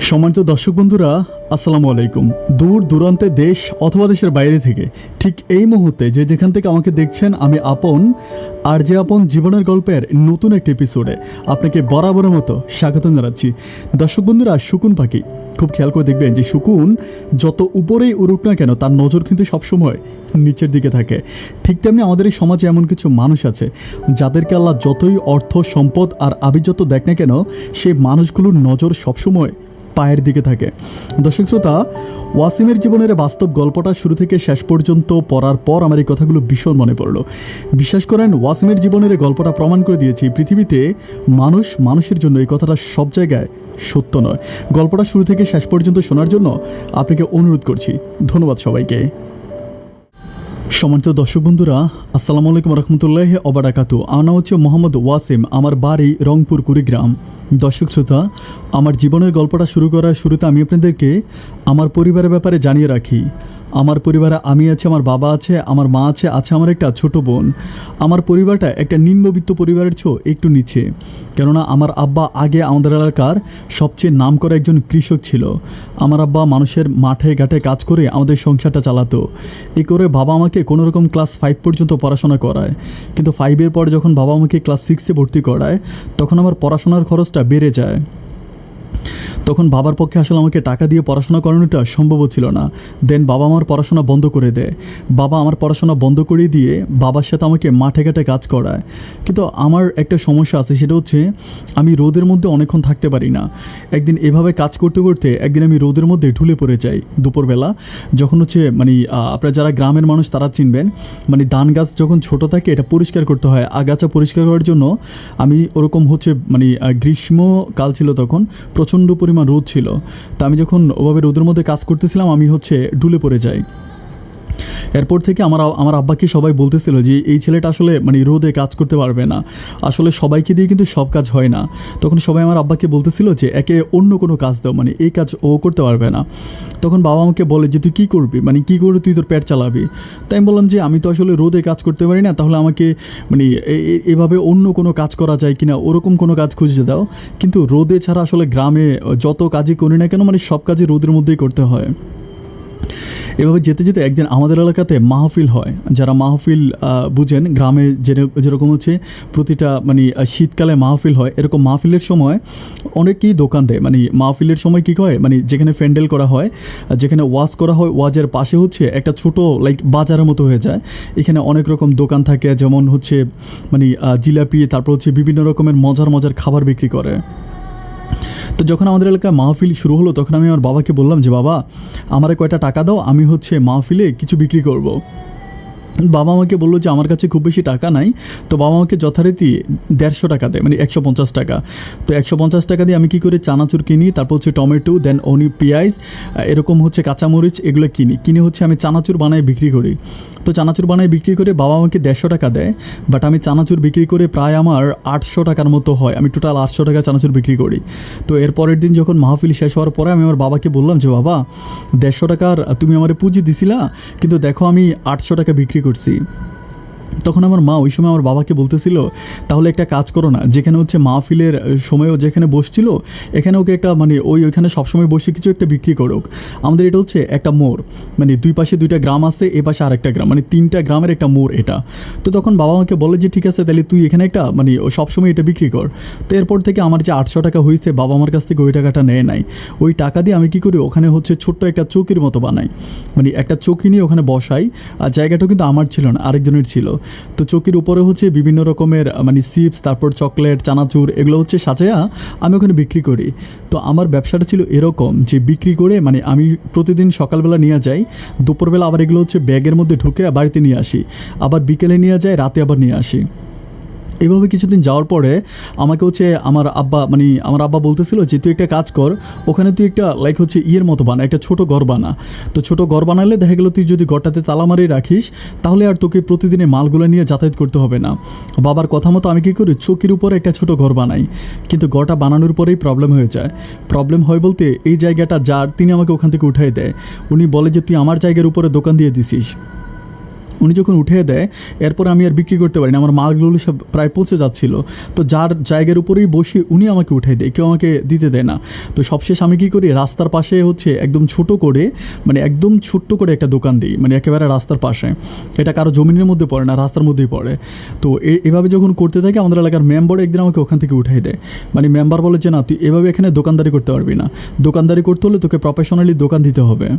সম্মানিত দর্শক বন্ধুরা, আসসালামু আলাইকুম। দূর দূরান্তে দেশ অথবা দেশের বাইরে থেকে ঠিক এই মুহূর্তে যে যেখান থেকে আমাকে দেখছেন, আমি আপন আর যে আপন জীবনের গল্পের নতুন একটি এপিসোডে আপনাকে বরাবরের মতো স্বাগত জানাচ্ছি। দর্শক বন্ধুরা, শকুন পাখি খুব খেয়াল করে দেখবেন যে শকুন যত উপরেই উড়ুক না কেন তার নজর কিন্তু সবসময় নিচের দিকে থাকে। ঠিক তেমনি আমাদের এই সমাজে এমন কিছু মানুষ আছে যাদেরকে আল্লাহ যতই অর্থ সম্পদ আর আভিজাত্য দেখ না কেন, সেই মানুষগুলোর নজর সবসময় পায়ের দিকে থাকে। দর্শক শ্রোতা, ওয়াসিমের জীবনের বাস্তব গল্পটা শুরু থেকে শেষ পর্যন্ত পড়ার পর আমার এই কথাগুলো ভীষণ মনে পড়লো। বিশ্বাস করেন, ওয়াসিমের জীবনের এই গল্পটা প্রমাণ করে দিয়েছি পৃথিবীতে মানুষ মানুষের জন্য এই কথাটা সব জায়গায় সত্য নয়। গল্পটা শুরু থেকে শেষ পর্যন্ত শোনার জন্য আপনাকে অনুরোধ করছি। ধন্যবাদ সবাইকে। সম্মানিত দর্শক বন্ধুরা, আসসালামু আলাইকুম রহমতুল্লাহি ওয়া বারাকাতুহু। আমার নাম হচ্ছে মোহাম্মদ ওয়াসিম, আমার বাড়ি রংপুর কুড়িগ্রাম। দর্শক শ্রোতা, আমার জীবনের গল্পটা শুরু করার শুরুতে আমি আপনাদেরকে আমার পরিবারের ব্যাপারে জানিয়ে রাখি। আমার পরিবারে আমি আছে, আমার বাবা আছে, আমার মা আছে, আমার একটা ছোট বোন। আমার পরিবারটা একটা নিম্নবিত্ত পরিবারের চেয়েও একটু নিচে, কেননা আমার আব্বা আগে আমাদের এলাকার সবচেয়ে নামকরা একজন কৃষক ছিল। আমার আব্বা মানুষের মাঠে ঘাটে কাজ করে আমাদের সংসারটা চালাতো। এ করে বাবা আমাকে কোনোরকম ক্লাস 5 পর্যন্ত পড়াশোনা করায়, কিন্তু 5-এর পর যখন বাবা আমাকে ক্লাস 6-এ ভর্তি করায় তখন আমার পড়াশোনার খরচটা বেড়ে যায়। তখন বাবার পক্ষে আসলে আমাকে টাকা দিয়ে পড়াশোনা করানোটা সম্ভব ছিল না। দেন বাবা আমার পড়াশোনা বন্ধ করে দেয়। বাবা আমার পড়াশোনা বন্ধ করে দিয়ে বাবার সাথে আমাকে মাঠে ঘাটে কাজ করায়। কিন্তু আমার একটা সমস্যা আছে, সেটা হচ্ছে আমি রোদের মধ্যে অনেকক্ষণ থাকতে পারি না। একদিন এভাবে কাজ করতে করতে একদিন আমি রোদের মধ্যে ঢুলে পড়ে যাই। দুপুরবেলা যখন হচ্ছে আপনারা যারা গ্রামের মানুষ তারা চিনবেন, ধান গাছ যখন ছোট থাকে এটা পরিষ্কার করতে হয়। আগাছা পরিষ্কার করার জন্য আমি ওরকম হচ্ছে গ্রীষ্মকাল ছিল, তখন প্রচণ্ড পরিমাণ রোদ ছিল। তা আমি যখন ওভাবে রোদের মধ্যে কাজ করতেছিলাম আমি ঢুলে পড়ে যাই। এরপর থেকে আমার আব্বাকে সবাই বলতেছিল যে এই ছেলেটা আসলে রোদে কাজ করতে পারবে না, আসলে সবাইকে দিয়ে কিন্তু সব কাজ হয় না। তখন সবাই আমার আব্বাকে বলতেছিল যে একে অন্য কোনো কাজ দাও, এই কাজ ও করতে পারবে না। তখন বাবা আমাকে বলে যে তুই কী করবি, কী করে তুই তোর পেট চালাবি। তাই আমি বললাম যে আমি তো আসলে রোদে কাজ করতে পারি না, তাহলে আমাকে এভাবে অন্য কোনো কাজ করা যায় কিনা, ওরকম কোনো কাজ খুঁজে দাও। কিন্তু রোদে ছাড়া আসলে গ্রামে যত কাজই করি না কেন সব কাজই রোদের মধ্যেই করতে হয়। এভাবে যেতে যেতে একদিন আমাদের এলাকাতে মাহফিল হয়। যারা মাহফিল বুঝেন, গ্রামে যেরকম হচ্ছে প্রতিটা শীতকালে মাহফিল হয়, এরকম মাহফিলের সময় অনেকেই দোকান দেয়। মাহফিলের সময় কী হয়, যেখানে প্যান্ডেল করা হয়, যেখানে ওয়াজ করা হয়, ওয়াজের পাশে হচ্ছে একটা ছোটো বাজারের মতো হয়ে যায়। এখানে অনেক রকম দোকান থাকে, যেমন হচ্ছে জিলাপি, তারপর হচ্ছে বিভিন্ন রকমের মজার মজার খাবার বিক্রি করে। তো যখন আমাদের এলাকায় মাহফিল শুরু হলো তখন আমি আমার বাবাকে বললাম যে বাবা, আমারে কয়টা টাকা দাও, আমি মাহফিলে কিছু বিক্রি করব। বাবা আমাকে বললো যে আমার কাছে খুব বেশি টাকা নাই। তো বাবা আমাকে যথারীতি 150 টাকা দেয়, 150 টাকা। তো 150 টাকা দিয়ে আমি কী করে চানাচুর কিনি, তারপর হচ্ছে টমেটো, দেন পেঁয়াজ, এরকম হচ্ছে কাঁচামরিচ, এগুলো কিনে আমি চানাচুর বানায় বিক্রি করি। তো চানাচুর বানায় বিক্রি করে বাবা আমাকে 150 টাকা দেয়, বাট আমি চানাচুর বিক্রি করে প্রায় আমার 800 টাকার মতো হয়। আমি টোটাল 800 টাকা চানাচুর বিক্রি করি। তো এর পরের দিন যখন মাহফিল শেষ হওয়ার পরে আমি আমার বাবাকে বললাম যে বাবা, 150 টাকার তুমি আমার পুঁজি দিছিলা, কিন্তু দেখো আমি 800 টাকা বিক্রি করছি। তখন আমার মা ওই সময় আমার বাবাকে বলতেছিল, তাহলে একটা কাজ করো না, যেখানে হচ্ছে মাহফিলের সময়ও যেখানে বসছিল এখানে ওকে একটা ওইখানে সবসময় বসে কিছু একটা বিক্রি করুক। আমাদের এটা হচ্ছে একটা মোড়, দুই পাশে 2টা গ্রাম আছে, এ পাশে আরেকটা গ্রাম, 3টা গ্রামের একটা মোড় এটা। তো তখন বাবা আমাকে বলে যে ঠিক আছে, তাহলে তুই এখানে একটা সবসময় এটা বিক্রি কর। তো এরপর থেকে আমার যে 800 টাকা হয়েছে, বাবা আমার কাছ থেকে ওই টাকাটা নেয় নাই। ওই টাকা দিয়ে আমি কী করি, ওখানে হচ্ছে ছোট্ট একটা চৌকির মতো বানাই, একটা চৌকি নিয়ে ওখানে বসাই। আর জায়গাটাও কিন্তু আমার ছিল না, আরেকজনের ছিল। তো চৌকির উপরে হচ্ছে বিভিন্ন রকমের চিপস, তারপর চকলেট, চানাচুর, এগুলো হচ্ছে সাজায়া আমি ওখানে বিক্রি করি। তো আমার ব্যবসাটা ছিল এরকম যে বিক্রি করে আমি প্রতিদিন সকালবেলা নিয়ে যাই, দুপুরবেলা আবার এগুলো হচ্ছে ব্যাগের মধ্যে ঢুকে বাড়িতে নিয়ে আসি, আবার বিকেলে নিয়ে যাই, রাতে আবার নিয়ে আসি। এভাবে কিছুদিন যাওয়ার পরে আমাকে হচ্ছে আমার আব্বা বলতেছিল যে তুই একটা কাজ কর, ওখানে তুই একটা ইয়ের মতো বানা, একটা ছোটো ঘর বানা। তো ছোটো ঘর বানালে দেখা গেলো তুই যদি ঘরটাতে তালা মারিয়ে রাখিস তাহলে আর তোকে প্রতিদিনে মালগুলো নিয়ে যাতায়াত করতে হবে না। বাবার কথা মতো আমি কী করি, চৌকির উপরে একটা ছোটো ঘর বানাই। কিন্তু ঘরটা বানানোর পরেই প্রবলেম হয়ে যায়। প্রবলেম হয় বলতে, এই জায়গাটা যার, তিনি আমাকে ওখান থেকে উঠাই দেয়। উনি বলে যে তুই আমার জায়গার উপরে দোকান দিয়ে দিছিস। উনি যখন উঠিয়ে দেয় এরপর আমি আর বিক্রি করতে পারি না, আমার মালগুলো সব প্রায় পচে যাচ্ছিল। তো যার জায়গার উপরেই বসে উনি আমাকে উঠিয়ে দেয়, কেউ আমাকে দিতে দেয় না। তো সবশেষ আমি কী করি, রাস্তার পাশে হচ্ছে একদম ছোট করে, মানে একদম ছোট্ট করে একটা দোকান দিই, মানে একেবারে রাস্তার পাশে। এটা কারো জমিনের মধ্যে পড়ে না, রাস্তার মধ্যেই পড়ে। তো এভাবে যখন করতে থাকে আমাদের এলাকার মেম্বার একদিন আমাকে ওখান থেকে উঠাই দেয়। মানে মেম্বার বলে যে না, তুই এভাবে এখানে দোকানদারি করতে পারবি না, দোকানদারি করতে হলে তোকে প্রফেশনালি দোকান দিতে হবে।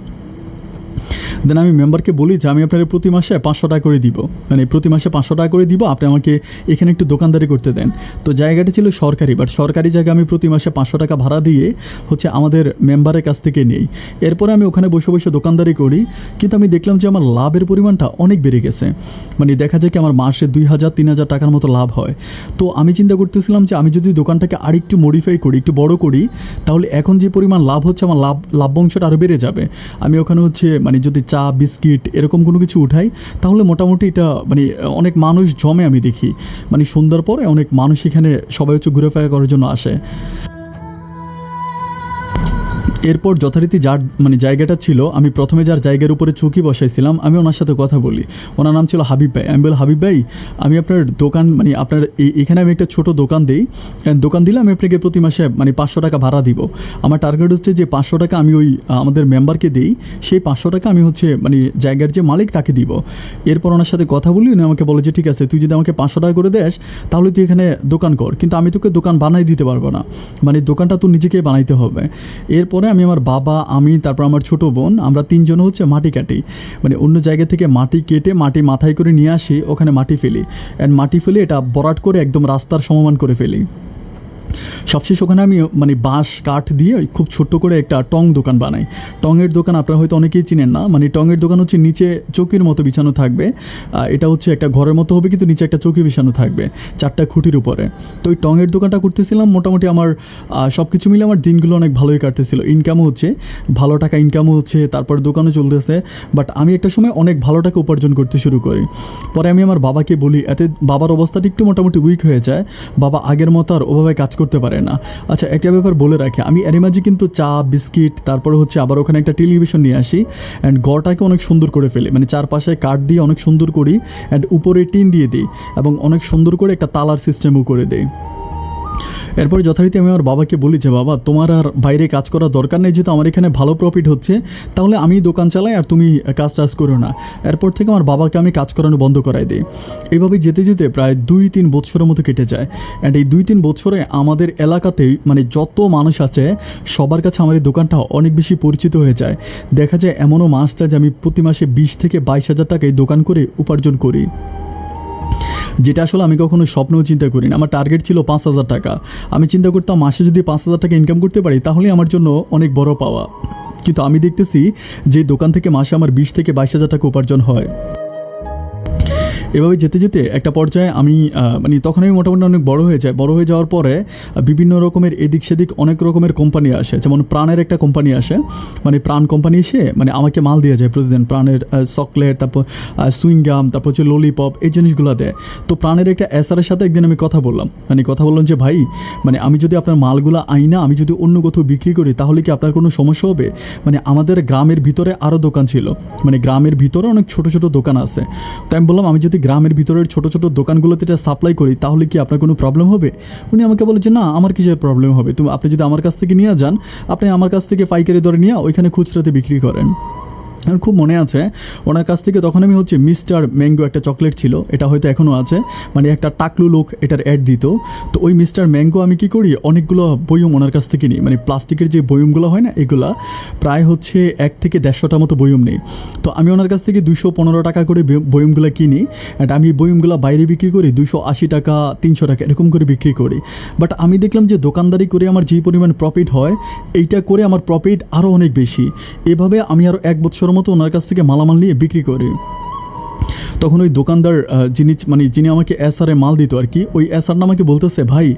দেন আমি মেম্বারকে বলি যে আমি আপনার প্রতি মাসে 500 টাকা করে দিব, মানে প্রতি মাসে 500 টাকা করে দিব, আপনি আমাকে এখানে একটু দোকানদারি করতে দেন। তো জায়গাটা ছিল সরকারি, বাট সরকারি জায়গা আমি প্রতি মাসে 500 টাকা ভাড়া দিয়ে হচ্ছে আমাদের মেম্বারের কাছ থেকে নেই। এরপরে আমি ওখানে বসে বসে দোকানদারি করি, কিন্তু আমি দেখলাম যে আমার লাভের পরিমাণটা অনেক বেড়ে গেছে। মানে দেখা যায় কি আমার মাসে 2000-3000 টাকার মতো লাভ হয়। তো আমি চিন্তা করতেছিলাম যে আমি যদি দোকানটাকে আরেকটু মডিফাই করি, একটু বড় করি, তাহলে এখন যে পরিমাণ লাভ হচ্ছে আমার লাভ্যাংশটা আরও বেড়ে যাবে। আমি ওখানে হচ্ছে মানে যদি চা বিস্কিট এরকম কোনো কিছু উঠাই, তাহলে মোটামুটি এটা মানে অনেক মানুষ জমে আমি দেখি। মানে সন্ধ্যার পরে অনেক মানুষ এখানে সবাই হচ্ছে ঘুরেফেরা করার জন্য আসে। এরপর যথারীতি যার মানে জায়গাটা ছিল, আমি প্রথমে যার জায়গার উপরে চৌকি বসাইছিলাম, আমি ওনার সাথে কথা বলি। ওনার নাম ছিল হাবিব ভাই। আমি বলি, হাবিব ভাই, আমি আপনার দোকান মানে আপনার এখানে আমি একটা ছোট দোকান দিই, দোকান দিলে আমি আপনাকে প্রতি মাসে মানে 500 টাকা ভাড়া দিব। আমার টার্গেট হচ্ছে যে 500 টাকা আমি ওই আমাদের মেম্বারকে দিই, সেই 500 টাকা আমি হচ্ছে মানে জায়গার যে মালিক তাকে দিব। এরপর ওনার সাথে কথা বলি, উনি আমাকে বলে যে ঠিক আছে, তুই যদি আমাকে 500 টাকা করে দেস তাহলে তুই এখানে দোকান কর, কিন্তু আমি তোকে দোকান বানাই দিতে পারবো না, মানে দোকানটা তো নিজেকেই বানাইতে হবে। এরপরে আমি আমার বাবা, আমি, তারপর আমার ছোট বোন, আমরা 3 জন হচ্ছে মাটি কাটি, মানে অন্য জায়গা থেকে মাটি কেটে মাটি মাথায় করে নিয়ে আসি, ওখানে মাটি ফেলি, অ্যান্ড মাটি ফেলে এটা ভরাট করে একদম রাস্তার সমমান করে ফেলি। সবশেষ ওখানে আমি মানে বাঁশ কাঠ দিয়ে খুব ছোট্ট করে একটা টং দোকান বানাই। টঙের দোকান আপনারা হয়তো অনেকেই চিনেন না, মানে টঙের দোকান হচ্ছে নিচে চৌকির মতো বিছানো থাকবে, এটা হচ্ছে একটা ঘরের মতো হবে, কিন্তু নিচে একটা চৌকি বিছানো থাকবে 4টা খুঁটির উপরে। তো ওই টঙের দোকানটা করতেছিলাম, মোটামুটি আমার সব কিছু মিলে আমার দিনগুলো অনেক ভালোই কাটতেছিল, ইনকামও হচ্ছে, ভালো টাকা ইনকামও হচ্ছে, তারপর দোকানও চলতেছে। বাট আমি একটা সময় অনেক ভালো টাকা উপার্জন করতে শুরু করি। পরে আমি আমার বাবাকে বলি, এতে বাবার অবস্থাটা একটু মোটামুটি উইক হয়ে যায়, বাবা আগের মতো আর ওভাবে কাজ করতে পারে না। আচ্ছা, একটা ব্যাপার বলে রাখি, আমি এর মাঝে কিন্তু চা বিস্কিট তারপরে হচ্ছে আবার ওখানে একটা টেলিভিশন নিয়ে আসি, অ্যান্ড ঘরটাকে অনেক সুন্দর করে ফেলি, মানে চারপাশে কাঠ দিয়ে অনেক সুন্দর করি, অ্যান্ড উপরে টিন দিয়ে দিই, এবং অনেক সুন্দর করে একটা তালার সিস্টেমও করে দিই। এরপরে যথারীতি আমি আমার বাবাকে বলি যে বাবা, তোমার আর বাইরে কাজ করার দরকার নেই, যেহেতু আমার এখানে ভালো প্রফিট হচ্ছে, তাহলে আমি দোকান চালাই আর তুমি কাজ টাজ করো না। এরপর থেকে আমার বাবাকে আমি কাজ করানো বন্ধ করাই দিই। এইভাবে যেতে যেতে প্রায় 2-3 বছরের মতো কেটে যায়, অ্যান্ড এই 2-3 বছরে আমাদের এলাকাতেই মানে যত মানুষ আছে সবার কাছে আমার এই দোকানটা অনেক বেশি পরিচিত হয়ে যায়। দেখা যায় এমনও মাস যায় যে আমি প্রতি মাসে 20,000-22,000 টাকা এই দোকান করে উপার্জন করি, যেটা আসলে আমি কখনো স্বপ্নেও চিন্তা করি না। আমার টার্গেট ছিল 5,000 টাকা। আমি চিন্তা করতাম মাসে যদি 5,000 টাকা ইনকাম করতে পারি তাহলে আমার জন্য অনেক বড় পাওয়া, কিন্তু আমি দেখতেছি যে দোকান থেকে মাসে আমার 20,000-22,000 টাকা উপার্জন হয়। এভাবে যেতে যেতে একটা পর্যায়ে আমি মানে তখন আমি মোটামুটি অনেক বড় হয়ে যাই। বড় হয়ে যাওয়ার পরে বিভিন্ন রকমের এদিক সেদিক অনেক রকমের কোম্পানি আসে, যেমন প্রাণের একটা কোম্পানি আসে, মানে প্রাণ কোম্পানি এসে মানে আমাকে মাল দিয়ে যায় প্রতিদিন, প্রাণের চকলেট, তারপর সুইংগাম, তারপর হচ্ছে ললিপপ, এই জিনিসগুলো দেয়। তো প্রাণের একটা এসআরের সাথে একদিন আমি কথা বললাম যে ভাই, মানে আমি যদি আপনার মালগুলো আইনা আমি যদি অন্য কোথাও বিক্রি করি তাহলে কি আপনার কোনো সমস্যা হবে? মানে আমাদের গ্রামের ভিতরে আরও দোকান ছিল, মানে গ্রামের ভিতরে অনেক ছোট ছোট দোকান আছে। তো আমি বললাম আমি যদি গ্রামের ভিতরের ছোট ছোট দোকানগুলোতে এটা সাপ্লাই করি তাহলে কি আপনার কোনো প্রবলেম হবে? উনি আমাকে বলে যে না, আমার কিসের প্রবলেম হবে, আপনি যদি আমার কাছ থেকে নিয়ে যান, আপনি আমার কাছ থেকে পাইকারি দরে নিয়ে ওইখানে খুচরাতে বিক্রি করেন। আমার খুব মনে আছে ওনার কাছ থেকে তখন আমি হচ্ছে মিস্টার ম্যাঙ্গো একটা চকলেট ছিল, এটা হয়তো এখনও আছে, মানে একটা টাকলু লোক এটার অ্যাড দিত। তো ওই মিস্টার ম্যাঙ্গো আমি কী করি, অনেকগুলো বয়ম ওনার কাছ থেকে নিই, মানে প্লাস্টিকের যে বয়মগুলো হয় না, এগুলা প্রায় হচ্ছে 1 থেকে 150টার মতো বয়ম নেই। তো আমি ওনার কাছ থেকে 215 টাকা করে বয়মগুলো কিনি, অ্যান্ড আমি বয়মগুলো বাইরে বিক্রি করি 280 টাকা 300 টাকা এরকম করে বিক্রি করি। বাট আমি দেখলাম যে দোকানদারি করে আমার যেই পরিমাণ প্রফিট হয়, এইটা করে আমার প্রফিট আরও অনেক বেশি। এভাবে আমি আরও 1 বছর মতো ওনার কাছ থেকে মালামাল নিয়ে বিক্রি করি। তখন ওই দোকানদার যিনি আমাকে এসআরে মাল দিত আর কি, ওই এসআর আমাকে বলতেছে, ভাই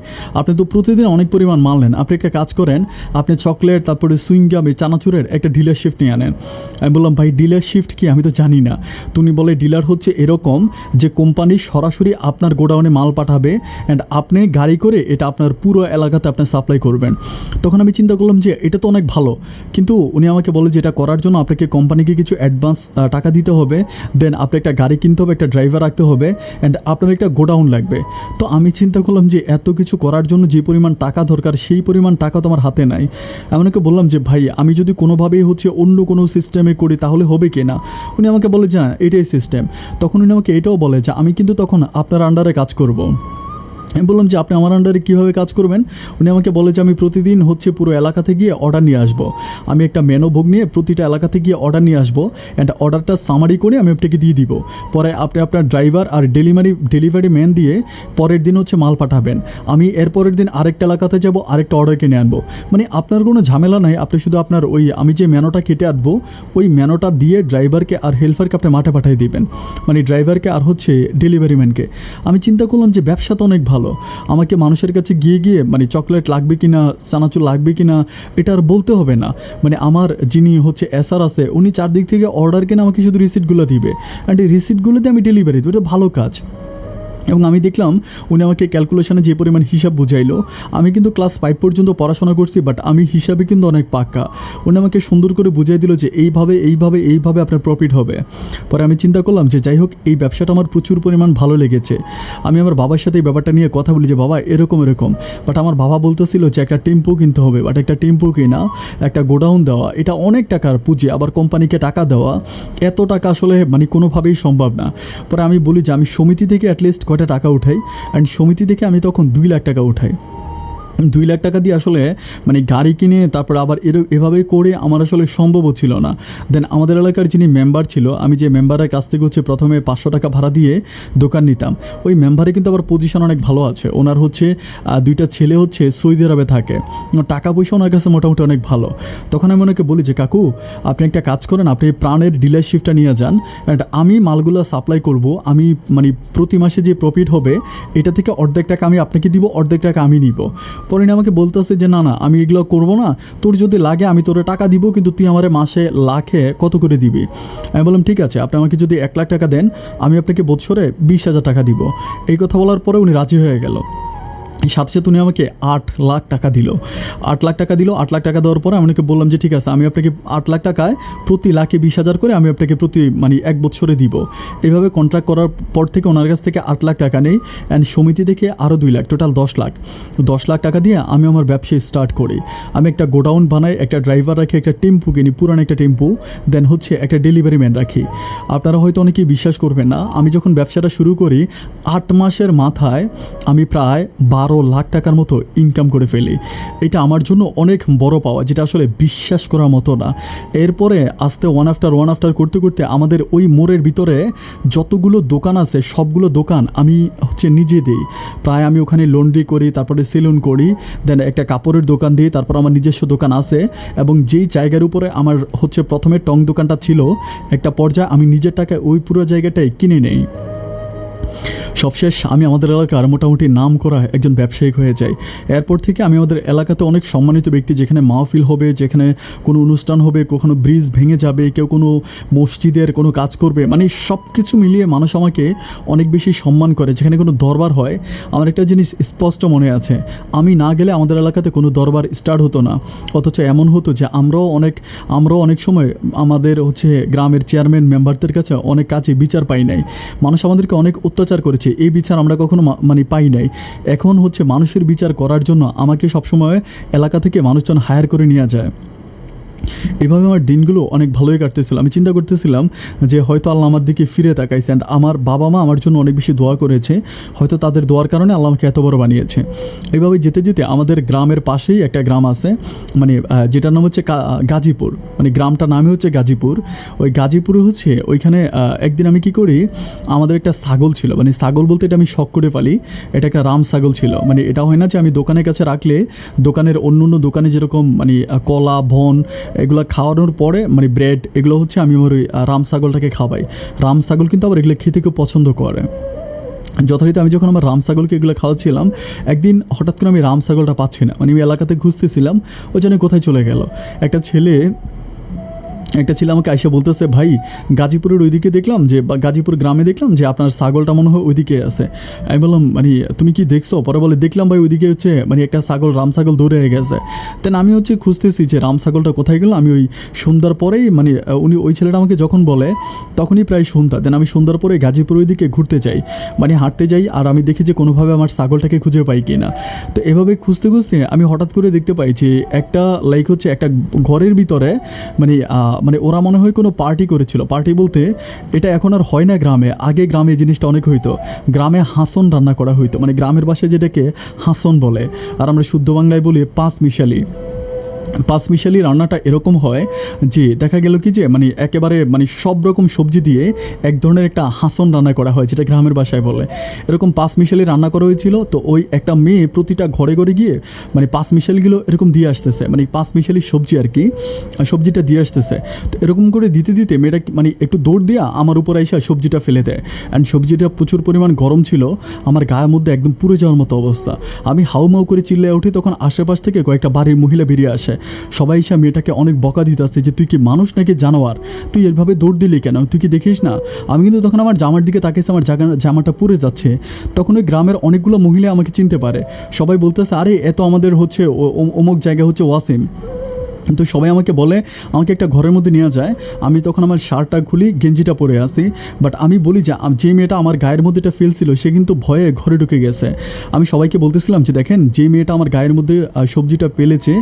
আপনি তো প্রতিদিন অনেক পরিমাণ মাল নেন, আপনি একটা কাজ করেন, আপনি চকলেট তারপরে সুইংগাম চানাচুরের একটা ডিলারশিপ নিয়ে আনেন। আমি বললাম ভাই ডিলারশিপ কি, আমি তো জানি না। তুমি বলে ডিলার হচ্ছে এরকম যে কোম্পানি সরাসরি আপনার গোডাউনে মাল পাঠাবে, অ্যান্ড আপনি গাড়ি করে এটা আপনার পুরো এলাকাতে আপনি সাপ্লাই করবেন। তখন আমি চিন্তা করলাম যে এটা তো অনেক ভালো, কিন্তু উনি আমাকে বলে যে এটা করার জন্য আপনাকে কোম্পানিকে কিছু অ্যাডভান্স টাকা দিতে হবে, দেন আপনি একটা গাড়ি কিনতে হবে, একটা ড্রাইভার রাখতে হবে, অ্যান্ড আপনার একটা গোডাউন লাগবে। তো আমি চিন্তা করলাম যে এত কিছু করার জন্য যে পরিমাণ টাকা দরকার সেই পরিমাণ টাকা তো আমার হাতে নাই। এমনকি বললাম যে ভাই আমি যদি কোনোভাবেই অন্য কোনো সিস্টেমে করি তাহলে হবে কি না। উনি আমাকে বলে যে না এটাই সিস্টেম। তখন উনি আমাকে এটাও বলে যে আমি কিন্তু তখন আপনার আন্ডারে কাজ করব। আমি বললাম যে আপনি আমার আন্ডারে কীভাবে কাজ করবেন। উনি আমাকে বলে যে আমি প্রতিদিন পুরো এলাকাতে গিয়ে অর্ডার নিয়ে আসবো। আমি একটা মেনু বুক নিয়ে প্রতিটা এলাকাতে গিয়ে অর্ডার নিয়ে আসবো, অ্যান্ড অর্ডারটা সামারি করে আমি আপনাকে দিয়ে দিব। পরে আপনি আপনার ড্রাইভার আর ডেলিভারি ম্যান দিয়ে পরের দিন মাল পাঠাবেন। আমি এর পরের দিন আরেকটা এলাকাতে যাব, আরেকটা অর্ডার কিনে আনবো। মানে আপনার কোনো ঝামেলা নাই, আপনি শুধু আপনার আমি যে মেনুটা কেটে আনবো ওই মেনুটা দিয়ে ড্রাইভারকে আর হেল্পারকে আপনি মাঠে পাঠিয়ে দিবেন, মানে ড্রাইভারকে আর ডেলিভারি ম্যানকে। আমি চিন্তা করলাম যে ব্যবসা তো অনেক ভালো, আমাকে মানুষের কাছে গিয়ে মানে চকলেট লাগবে কিনা, চানাচুর লাগবে কিনা এটা আর বলতে হবে না। মানে আমার যিনি এসআর আছে উনি চারদিক থেকে অর্ডার কিনে আমাকে শুধু রিসিপ্টগুলো দিবে, অ্যান্ড এই রিসিপ্টগুলো দিয়ে আমি ডেলিভারি দেবো। এটা ভালো কাজ। এবং আমি দেখলাম উনি আমাকে ক্যালকুলেশনে যে পরিমাণ হিসাব বুঝাইলো। আমি কিন্তু ক্লাস 5 পর্যন্ত পড়াশোনা করছি, বাট আমি হিসাবে কিন্তু অনেক পাক্কা। উনি আমাকে সুন্দর করে বুঝিয়ে দিল যে এইভাবে আপনার প্রফিট হবে। পরে আমি চিন্তা করলাম যে যাই হোক এই ব্যবসাটা আমার প্রচুর পরিমাণ ভালো লেগেছে। আমি আমার বাবার সাথে এই ব্যাপারটা নিয়ে কথা বলি যে বাবা এরকম, বাট আমার বাবা বলতেছিল যে একটা টেম্পো কিনতে হবে, বাট একটা টেম্পো কিনা, একটা গোডাউন দেওয়া, এটা অনেক টাকার পুঁজি, আবার কোম্পানিকে টাকা দেওয়া, এত টাকা আসলে মানে কোনোভাবেই সম্ভব না। পরে আমি বলি যে আমি সমিতি থেকে অ্যাটলিস্ট টাকা উঠাই, অ্যান্ড সমিতি থেকে আমি তখন 2 লাখ টাকা উঠাই। 2 লাখ টাকা দিয়ে আসলে মানে গাড়ি কিনে তারপর আবার এভাবে করে আমার আসলে সম্ভব ছিল না। দেন আমাদের এলাকার যিনি মেম্বার ছিল, আমি যে মেম্বারের কাছ থেকে প্রথমে 500 টাকা ভাড়া দিয়ে দোকান নিতাম, ওই মেম্বারে কিন্তু আবার পজিশন অনেক ভালো আছে। ওনার 2টা ছেলে সৌদি আরবে থাকে, টাকা পয়সা ওনার কাছে মোটামুটি অনেক ভালো। তখন আমি ওনাকে বলি যে কাকু আপনি একটা কাজ করেন, আপনি প্রাণের ডিলারশিপটা নিয়ে যান, অ্যান্ড আমি মালগুলো সাপ্লাই করব। আমি মানে প্রতি মাসে যে প্রফিট হবে এটা থেকে অর্ধেক টাকা আমি আপনাকে দিব, অর্ধেক টাকা আমি নিব। পরে আমাকে বলতেছে যে না আমি এগুলো করবো না, তোর যদি লাগে আমি তোরে টাকা দিব, কিন্তু তুই আমারে মাসে লাখে কত করে দিবি। আমি বললাম ঠিক আছে, আপনি আমাকে যদি 1 লাখ টাকা দেন আমি আপনাকে বছরে 20,000 টাকা দিব। এই কথা বলার পরে উনি রাজি হয়ে গেল। সাথে সাথে উনি আমাকে 8 লাখ টাকা দিল। 8 লাখ টাকা দিল। 8 লাখ টাকা দেওয়ার পরে আমি ওনাকে বললাম যে ঠিক আছে আমি আপনাকে 8 লাখ টাকায় প্রতি লাখে 20,000 করে আমি আপনাকে প্রতি মানে 1 বছরে দিব। এইভাবে কন্ট্রাক্ট করার পর থেকে ওনার কাছ থেকে 8 লাখ টাকা নেই, অ্যান্ড সমিতি থেকে আরও 2 লাখ, টোটাল 10 লাখ। 10 লাখ টাকা দিয়ে আমি আমার ব্যবসা স্টার্ট করি। আমি একটা গোডাউন বানাই, একটা ড্রাইভার রাখি, একটা টেম্পু কিনি, পুরান একটা টেম্পু, দেন একটা ডেলিভারি ম্যান রাখি। আপনারা হয়তো অনেকেই বিশ্বাস করবেন না, আমি যখন ব্যবসাটা শুরু করি 8 মাসের মাথায় আমি প্রায় 12 লাখ টাকার মতো ইনকাম করে ফেলি। এটা আমার জন্য অনেক বড় পাওয়া, যেটা আসলে বিশ্বাস করার মতো না। এরপরে আস্তে ওয়ান আফটার করতে করতে আমাদের ওই মোড়ের ভিতরে যতগুলো দোকান আছে সবগুলো দোকান আমি নিজে দিই। প্রায় আমি ওখানে লন্ড্রি করি, তারপরে সেলুন করি, দেন একটা কাপড়ের দোকান দিই, তারপর আমার নিজস্ব দোকান আছে। এবং যেই জায়গার উপরে আমার প্রথমে টং দোকানটা ছিল, একটা পর্যায়ে আমি নিজের টাকায় ওই পুরো জায়গাটাই কিনে নেই। সবশেষ আমি আমাদের এলাকার মোটামুটি নাম করা একজন ব্যবসায়িক হয়ে যাই। এরপর থেকে আমি আমাদের এলাকাতে অনেক সম্মানিত ব্যক্তি, যেখানে মাহফিল হবে, যেখানে কোনো অনুষ্ঠান হবে, কখনো ব্রিজ ভেঙে যাবে, কেউ কোনো মসজিদের কোনো কাজ করবে, মানে সব কিছু মিলিয়ে মানুষ আমাকে অনেক বেশি সম্মান করে। যেখানে কোনো দরবার হয়, আমার একটা জিনিস স্পষ্ট মনে আছে, আমি না গেলে আমাদের এলাকাতে কোনো দরবার স্টার্ট হতো না। অথচ এমন হতো যে আমরাও অনেক সময় আমাদের গ্রামের চেয়ারম্যান মেম্বারদের কাছে অনেক কাজে বিচার পাই নাই। মানুষ আমাদেরকে অনেক অত্যাচার করেছে, এই বিচার আমরা কখনো মানে পাই নাই। এখন মানুষের বিচার করার জন্য আমাকে সবসময় এলাকা থেকে মানুষজন হায়ার করে নিয়ে যায়। এভাবে আমার দিনগুলো অনেক ভালোই কাটতেছিল। আমি চিন্তা করতেছিলাম যে হয়তো আল্লাহ আমার দিকে ফিরে তাকাইছে, অ্যান্ড আমার বাবা মা আমার জন্য অনেক বেশি দোয়া করেছে, হয়তো তাদের দোয়ার কারণে আল্লাহ আমাকে এত বড় বানিয়েছে। এইভাবে যেতে যেতে আমাদের গ্রামের পাশেই একটা গ্রাম আছে, মানে যেটার নাম গাজীপুর, মানে গ্রামটার নামই গাজীপুর। ওই গাজীপুরে ওইখানে একদিন আমি কি করি, আমাদের একটা ছাগল ছিল, মানে ছাগল বলতে এটা আমি শখ করে পালি, এটা একটা রাম ছাগল ছিল। মানে এটা হয় না যে আমি দোকানের কাছে রাখলে দোকানের অন্য দোকানে যেরকম মানে কলা ভন এগুলো খাওয়ানোর পরে মানে ব্রেড এগুলো আমি আমার ওই রাম ছাগলটাকে খাওয়াই। রাম ছাগল কিন্তু আবার এগুলো খেতে খুব পছন্দ করে। যথারীতি আমি যখন আমার রাম ছাগলকে এগুলো খাওয়াচ্ছিলাম, একদিন হঠাৎ করে আমি রাম ছাগলটা পাচ্ছি না, মানে আমি এলাকাতে খুঁজতেছিলাম, ওই জন্য কোথায় চলে গেল। একটা ছেলে একটা ছেলে আমাকে আইসা বলতেছে, ভাই গাজীপুরের ওইদিকে দেখলাম যে, বা গাজীপুর গ্রামে দেখলাম যে আপনার ছাগলটা মনে হয় ওইদিকে আছে। আমি বললাম মানে তুমি কি দেখছো? পরে বলে দেখলাম ভাই ওইদিকে হচ্ছে মানে একটা ছাগল, রাম ছাগল দৌড়ে হয়ে গেছে। দেন আমি হচ্ছে খুঁজতেছি যে রাম ছাগলটা কোথায় গেল। আমি ওই সন্ধ্যার পরেই মানে উনি ওই ছেলেটা আমাকে যখন বলে তখনই প্রায় সন্ধ্যা। দেন আমি সন্ধ্যার পরে গাজীপুর ওইদিকে ঘুরতে যাই, মানে হাঁটতে যাই, আর আমি দেখি যে কোনোভাবে আমার ছাগলটাকে খুঁজে পাই কি না। তো এভাবে খুঁজতে খুঁজতে আমি হঠাৎ করে দেখতে পাই যে একটা লাইক হচ্ছে একটা ঘরের ভিতরে মানে মানে ওরা মনে হয় কোনো পার্টি করেছিল। পার্টি বলতে এটা এখন আর হয় না গ্রামে, আগে গ্রামে এই জিনিসটা অনেক হইতো। গ্রামে হাঁসন রান্না করা হইতো, মানে গ্রামের ভাষায় যেটাকে হাঁসন বলে, আর আমরা শুদ্ধ বাংলায় বলি পাঁচমিশালি। পাঁচমিশালি রান্নাটা এরকম হয় যে দেখা গেল কি যে মানে একেবারে মানে সব রকম সবজি দিয়ে এক ধরনের একটা হাঁসন রান্না করা হয়, যেটা গ্রামের ভাষায় বলে। এরকম পাঁচমিশালি রান্না করা হয়েছিল। তো ওই একটা মেয়ে প্রতিটা ঘরে ঘরে গিয়ে মানে পাঁচমিশালিগুলো এরকম দিয়ে আসতেছে, মানে পাঁচমিশালি সবজি আর কি, সবজিটা দিয়ে আসতেছে। তো এরকম করে দিতে দিতে মেয়েটা মানে একটু দৌড় দিয়া আমার উপর এসে সবজিটা ফেলে দেয়। অ্যান্ড সবজিটা প্রচুর পরিমাণ গরম ছিল, আমার গায়ের মধ্যে একদম পুড়ে যাওয়ার মতো অবস্থা। আমি হাউমাউ করে চিল্লে উঠি, তখন আশেপাশ থেকে কয়েকটা বাড়ির মহিলা বেরিয়ে আসে। সবাই এসে মেয়েটাকে অনেক বকা দিতে আসছে যে তুই কি মানুষ নাকি জানোয়ার, তুই এভাবে দৌড় দিলি কেন, তুই কি দেখিস না? আমি কিন্তু তখন আমার জামার দিকে তাকিয়েছি, আমার জামাটা পুড়ে যাচ্ছে। তখন ওই গ্রামের অনেকগুলো মহিলা আমাকে চিনতে পারে। সবাই বলতেছে আরে এত আমাদের হচ্ছে অমুক জায়গা হচ্ছে ওয়াসিম। তো সবাই আমাকে বলে, আমাকে একটা ঘরের মধ্যে নিয়ে যায়। আমি তখন আমার শার্টটা খুলি, গেঞ্জিটা পরে আসি। বাট আমি বলি যে মেয়েটা আমার গায়ের মধ্যে এটা ফেলছিল সে কিন্তু ভয়ে ঘরে ঢুকে গেছে। আমি সবাইকে বলতেছিলাম যে দেখেন, যে মেয়েটা আমার গায়ের মধ্যে সবজিটা পেলেছে,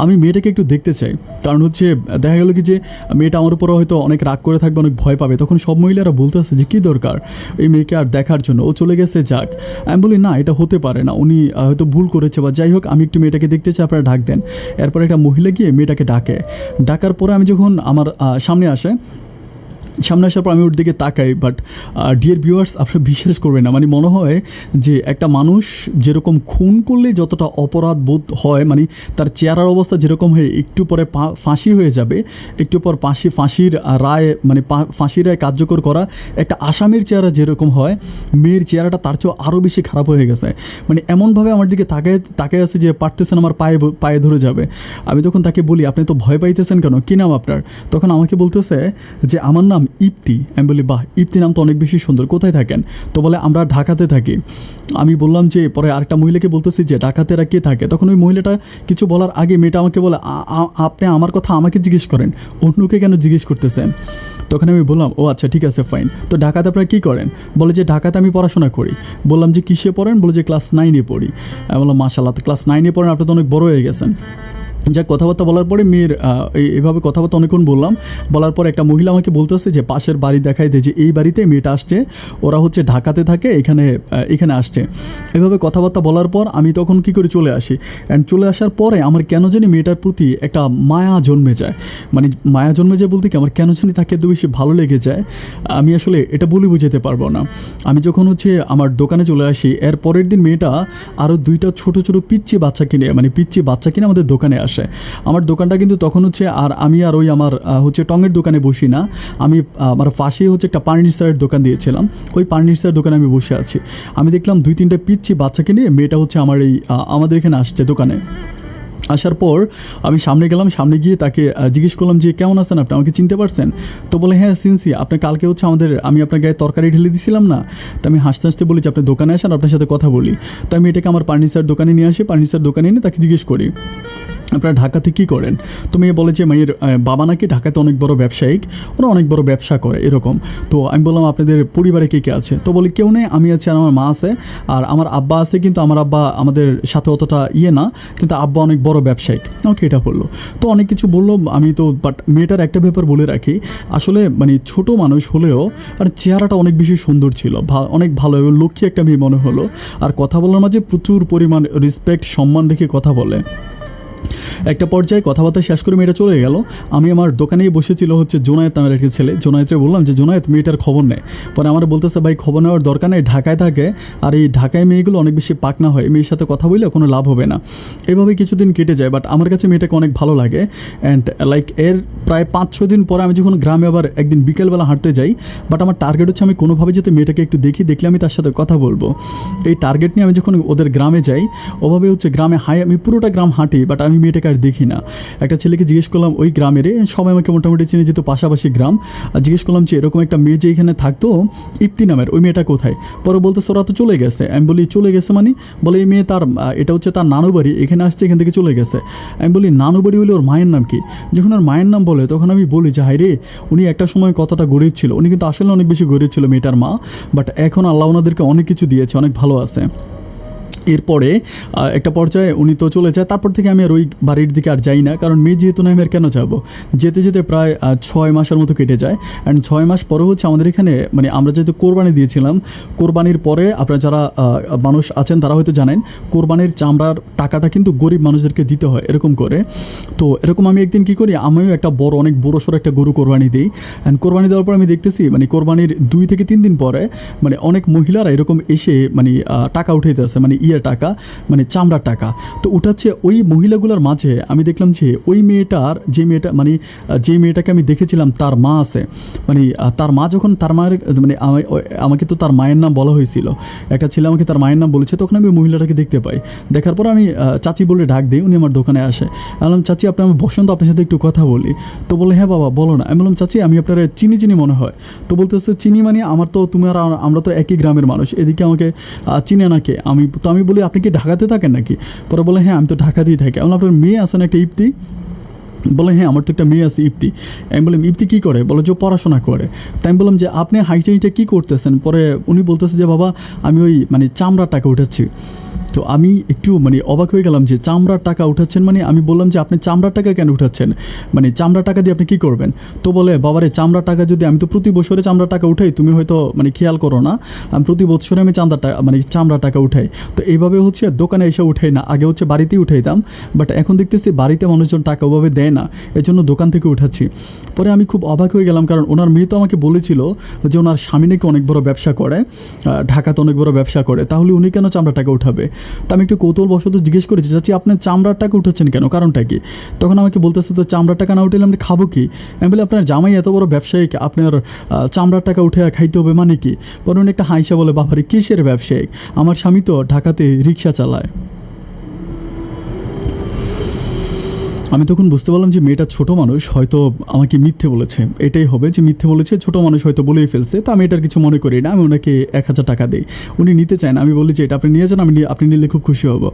আমি মেয়েটাকে একটু দেখতে চাই। কারণ হচ্ছে দেখা গেল কি যে মেয়েটা আমার উপরে হয়তো অনেক রাগ করে থাকবে, অনেক ভয় পাবে। তখন সব মহিলারা বলতে আসছে যে কী দরকার এই মেয়েকে আর দেখার জন্য, ও চলে গেছে যাক। আমি বলি না, এটা হতে পারে না, উনি হয়তো ভুল করেছে বা যাই হোক, আমি একটু মেয়েটাকে দেখতে চাই, আপনারা ডাক দেন। এরপর একটা মহিলা গিয়ে মেয়েটাকে ডাকার পরে আমি যখন আমার সামনে আসার পর আমি ওর দিকে তাকাই। বাট ডিয়ার ভিউয়ার্স, আপনারা বিশ্বাস করবেন না, মানে মনে হয় যে একটা মানুষ যেরকম খুন করলে যতটা অপরাধ বোধ হয়, মানে তার চেহারার অবস্থা যেরকম হয়ে একটু পরে ফাঁসি হয়ে যাবে, একটু পর ফাঁসির রায় মানে ফাঁসির রায় কার্যকর করা একটা আসামির চেহারা যেরকম হয়, মেয়ের চেহারাটা তার চেয়েও আরও বেশি খারাপ হয়ে গেছে। মানে এমনভাবে আমার দিকে তাকায় আছে যে পারতেছেন আমার পায়ে ধরে যাবে। আমি তখন তাকে বলি, আপনি তো ভয় পাইতেছেন কেন, কী নাম আপনার? তখন আমাকে বলতেছে যে আমার নাম ইপ্তি। আমি বলি বাহ, ইপ্তি নাম তো অনেক বেশি সুন্দর, কোথায় থাকেন? তো বলে আমরা ঢাকাতে থাকি। আমি বললাম যে, পরে আরেকটা মহিলাকে বলতেছি যে ঢাকাতেরা কে থাকে? তখন ওই মহিলাটা কিছু বলার আগে মেয়েটা আমাকে বলে, আপনি আমার কথা আমাকে জিজ্ঞেস করেন, অন্যকে কেন জিজ্ঞেস করতেছেন? তখন আমি বললাম ও আচ্ছা ঠিক আছে ফাইন, তো ঢাকাতে আপনারা কী করেন? বলে যে ঢাকাতে আমি পড়াশোনা করি। বললাম যে কিসে পড়েন? বলে যে ক্লাস 9-এ পড়ি। আমি বললাম মাশাআল্লাহ, তো ক্লাস 9-এ পড়েন, আপনি তো অনেক বড় হয়ে গেছেন। যা কথাবার্তা বলার পরে মেয়ের এইভাবে কথাবার্তা অনেকক্ষণ বললাম। বলার পর একটা মহিলা আমাকে বলতেছে যে পাশের বাড়ি দেখাই দেয় যে এই বাড়িতে মেয়েটা আসছে, ওরা হচ্ছে ঢাকাতে থাকে, এখানে আসছে। এভাবে কথাবার্তা বলার পর আমি তখন কী করে চলে আসি। অ্যান্ড চলে আসার পরে আমার কেন জানি মেয়েটার প্রতি একটা মায়া জন্মে যায়। মানে মায়া জন্মে যায় বলতে কি, আমার কেন জানি তাকে এত বেশি ভালো লেগে যায়, আমি আসলে এটা বলে বুঝাতে পারবো না। আমি যখন হচ্ছে আমার দোকানে চলে আসি, এর পরের দিন মেয়েটা আরও 2টা ছোটো ছোটো পিচ্চি বাচ্চা কিনে আমাদের দোকানে আসে। আমার দোকানটা কিন্তু তখন হচ্ছে আমি ওই আমার হচ্ছে টঙের দোকানে বসি না, আমি আমার পাশেই হচ্ছে একটা ফার্নিচারের দোকান দিয়েছিলাম, ওই ফার্নিচারের দোকানে আমি বসে আছি। আমি দেখলাম 2-3টা পিচ্চি বাচ্চাকে নিয়ে মেয়েটা হচ্ছে আমাদের এখানে আসছে দোকানে। আসার পর আমি সামনে গেলাম, সামনে গিয়ে তাকে জিজ্ঞেস করলাম যে কেমন আছেন আপনি, আমাকে চিনতে পারছেন? তো বলে হ্যাঁ চিনছি, আপনি কালকে হচ্ছে আমি আপনার গায়ে তরকারি ঢেলে দিয়েছিলাম না? তো আমি হাসতে হাসতে বলি যে আপনি দোকানে আসেন, আপনার সাথে কথা বলি। তো আমি এটাকে আমার ফার্নিচার দোকানে নিয়ে আসি, ফার্নিচার দোকানে এনে তাকে জিজ্ঞেস করি আপনারা ঢাকাতে কী করেন? তো মেয়ে বলে যে মেয়ের বাবা নাকি ঢাকাতে অনেক বড় ব্যবসায়িক, ওরা অনেক বড় ব্যবসা করে এরকম। তো আমি বললাম আপনাদের পরিবারে কে কে আছে? তো বলি কেউ নেই, আমি আছি আর আমার মা আছে, আর আমার আব্বা আছে, কিন্তু আমার আব্বা আমাদের সাথে অতটা না, কিন্তু আব্বা অনেক বড় ব্যবসায়িক। ওকে, এটা বললো। তো অনেক কিছু বললো, আমি তো বাট মেয়েটার একটা ব্যাপার বলে রাখি, আসলে মানে ছোট মানুষ হলেও আর চেহারাটা অনেক বেশি সুন্দর ছিল, অনেক ভালো এবং লক্ষ্মী একটা মেয়ে মনে হলো। আর কথা বলার মাঝে প্রচুর পরিমাণ রেসপেক্ট সম্মান রেখে কথা বলে। একটা পর্যায়ে কথাবার্তা শেষ করে মেয়েটা চলে গেল। আমি আমার দোকানেই বসেছিল হচ্ছে জোনায়েত নামের একটা ছেলে। জোনায়েতরে বললাম যে জোনায়েত মেয়েটার খবর নেয়। পরে আমার বলতেছে ভাই খবর নেওয়ার দরকার নেই, ঢাকায় থাকে, আর এই ঢাকায় মেয়েগুলো অনেক বেশি পাকনা হয়, মেয়ের সাথে কথা বললে কোনো লাভ হবে না। এভাবে কিছুদিন কেটে যায়, বাট আমার কাছে মেয়েটাকে অনেক ভালো লাগে। অ্যান্ড লাইক এর প্রায় 5-6 দিন পরে আমি যখন গ্রামে আবার একদিন বিকেলবেলা হাঁটতে যাই, বাট আমার টার্গেট হচ্ছে আমি কোনোভাবে যাতে মেয়েটাকে একটু দেখলে আমি তার সাথে কথা বলবো। এই টার্গেট নিয়ে আমি যখন ওদের গ্রামে যাই, ওভাবে হচ্ছে গ্রামে আমি পুরোটা গ্রাম হাঁটি, বাট আমি মেয়েটাকে আর দেখি না। একটা ছেলেকে জিজ্ঞেস করলাম ওই গ্রামের, সবাই আমাকে মোটামুটি চিনে যেত, পাশাপাশি গ্রাম। আর জিজ্ঞেস করলাম যে এরকম একটা মেয়ে যে এখানে থাকতো ইপ্তি নামের, ওই মেয়েটা কোথায়? পরে বলতেছে ওরা তো চলে গেছে। আমি বলি চলে গেছে মানে? বলে এই মেয়ে তার এটা হচ্ছে তার নানু বাড়ি, এখানে আসছে, এখান থেকে চলে গেছে। আমি বলি নানু বাড়ি হলে ওর মায়ের নাম কি? যখন ওর মায়ের নাম বলে তখন আমি বলি যে হায় রে, উনি একটা সময় কতটা গরিব ছিল। উনি কিন্তু আসলে অনেক বেশি গরিব ছিল মেয়েটার মা, বাট এখন আল্লাহ ওনাদেরকে অনেক কিছু দিয়েছে, অনেক ভালো আছে। এরপরে একটা পর্যায়ে উনি তো চলে যায়, তারপর থেকে আমি আর ওই বাড়ির দিকে আর যাই না, কারণ মেয়ে যেহেতু না আমি আর কেন যাবো। যেতে যেতে প্রায় 6 মাসের মতো কেটে যায়। অ্যান্ড 6 মাস পরে হচ্ছে আমাদের এখানে মানে আমরা যেহেতু কোরবানি দিয়েছিলাম, কোরবানির পরে আপনারা যারা মানুষ আছেন তারা হয়তো জানেন কোরবানির চামড়ার টাকাটা কিন্তু গরিব মানুষদেরকে দিতে হয় এরকম করে। তো এরকম আমি একদিন কী করি, আমিও একটা অনেক বড় সড়ো একটা গরু কোরবানি দিই। অ্যান্ড কোরবানি দেওয়ার পর আমি দেখতেছি মানে কোরবানির 2 থেকে 3 দিন পরে মানে অনেক মহিলারা এরকম এসে মানে টাকা উঠাইতে আসে, মানে টাকা মানে চামড়ার টাকা। তো উঠাচ্ছে ওই মহিলাগুলোর মাঝে আমি দেখলাম যে ওই মেয়েটার যে মেয়েটা মানে যে মেয়েটাকে আমি দেখেছিলাম তার মা আছে। মানে তার মা যখন তার মায়ের মানে আমাকে তো তার মায়ের নাম বলা হয়েছিল, একটা ছেলে আমাকে তার মায়ের নাম বলেছে, তখন আমি মহিলাটাকে দেখতে পাই। দেখার পর আমি চাচি বলে ডাক দিই, উনি আমার দোকানে আসে। আমি বললাম চাচি আপনি আমার বসেন তো, আপনার সাথে একটু কথা বলি। তো বলে হ্যাঁ বাবা বলো না। আমি বললাম চাচি আমি আপনার চিনি চিনি মনে হয়। তো বলতেছে চিনি মানে আমার তো তুমি আর আমরা তো একই গ্রামের মানুষ, এদিকে আমাকে চিনে না কে? আমি বলি আপনি কি ঢাকাতে থাকেন নাকি? পরে বলে হ্যাঁ আমি তো ঢাকাতেই থাকি। আমি আপনার মেয়ে আছে না একটা ইপ্তি? বলে হ্যাঁ আমার তো একটা মেয়ে আছে ইপ্তি। আমি বললাম ইপ্তি কী করে? বলে যে পড়াশোনা করে। তাই আমি বললাম যে আপনি হাইটে হাইটে কী করতেছেন? পরে উনি বলতেছে যে বাবা আমি ওই মানে চামড়ার টাকা উঠাচ্ছি। তো আমি একটু মানে অবাক হয়ে গেলাম যে চামড়ার টাকা উঠাচ্ছেন মানে? আমি বললাম যে আপনি চামড়ার টাকা কেন উঠাচ্ছেন, মানে চামড়ার টাকা দিয়ে আপনি কী করবেন? তো বলে বাবারে চামড়ার টাকা যদি আমি তো প্রতি বছরে চামড়ার টাকা উঠাই, তুমি হয়তো মানে খেয়াল করো না, আমি প্রতি বছরে আমি চামড়ার টাকা উঠাই। তো এইভাবে হচ্ছে দোকানে এসে উঠাই না, আগে হচ্ছে বাড়িতেই উঠাইতাম, বাট এখন দেখতেছি বাড়িতে মানুষজন টাকা ওভাবে দেয় না, এর জন্য দোকান থেকে উঠাচ্ছি। পরে আমি খুব অবাক হয়ে গেলাম, কারণ ওনার মেয়ে তো আমাকে বলেছিল যে ওনার স্বামী নাকি অনেক বড় ব্যবসা করে, ঢাকাতে অনেক বড় ব্যবসা করে, তাহলে উনি কেন চামড়ার টাকা উঠাবে? তো আমি একটু কৌতূহলবশত জিজ্ঞেস করেছি চাচি আপনার চামড়ার টাকা উঠাচ্ছেন কেন, কারণটা কি? তখন আমাকে বলতেছে তো চামড়ার টাকা না উঠলে আমি খাবো কি? আমি বলি আপনার জামাই এত বড় ব্যবসায়িক, আপনার চামড়ার টাকা উঠে খাইতে হবে মানে কি? পরে উনি একটা হাইসা বলে বাবারে কিসের ব্যবসায়িক, আমার স্বামী তো ঢাকাতে রিক্সা চালায়। আমি তখন বুঝতে পারলাম যে মেয়েটা ছোটো মানুষ, হয়তো আমাকে মিথ্যে বলেছে, এটাই হবে যে মিথ্যে বলেছে, ছোটো মানুষ হয়তো বলেই ফেলছে। তো আমি এটার কিছু মনে করি না, আমি ওনাকে 1000 টাকা দিই। উনি নিতে চায় না, আমি বলি যে এটা আপনি নিয়ে যান, আপনি নিলে খুব খুশি হব।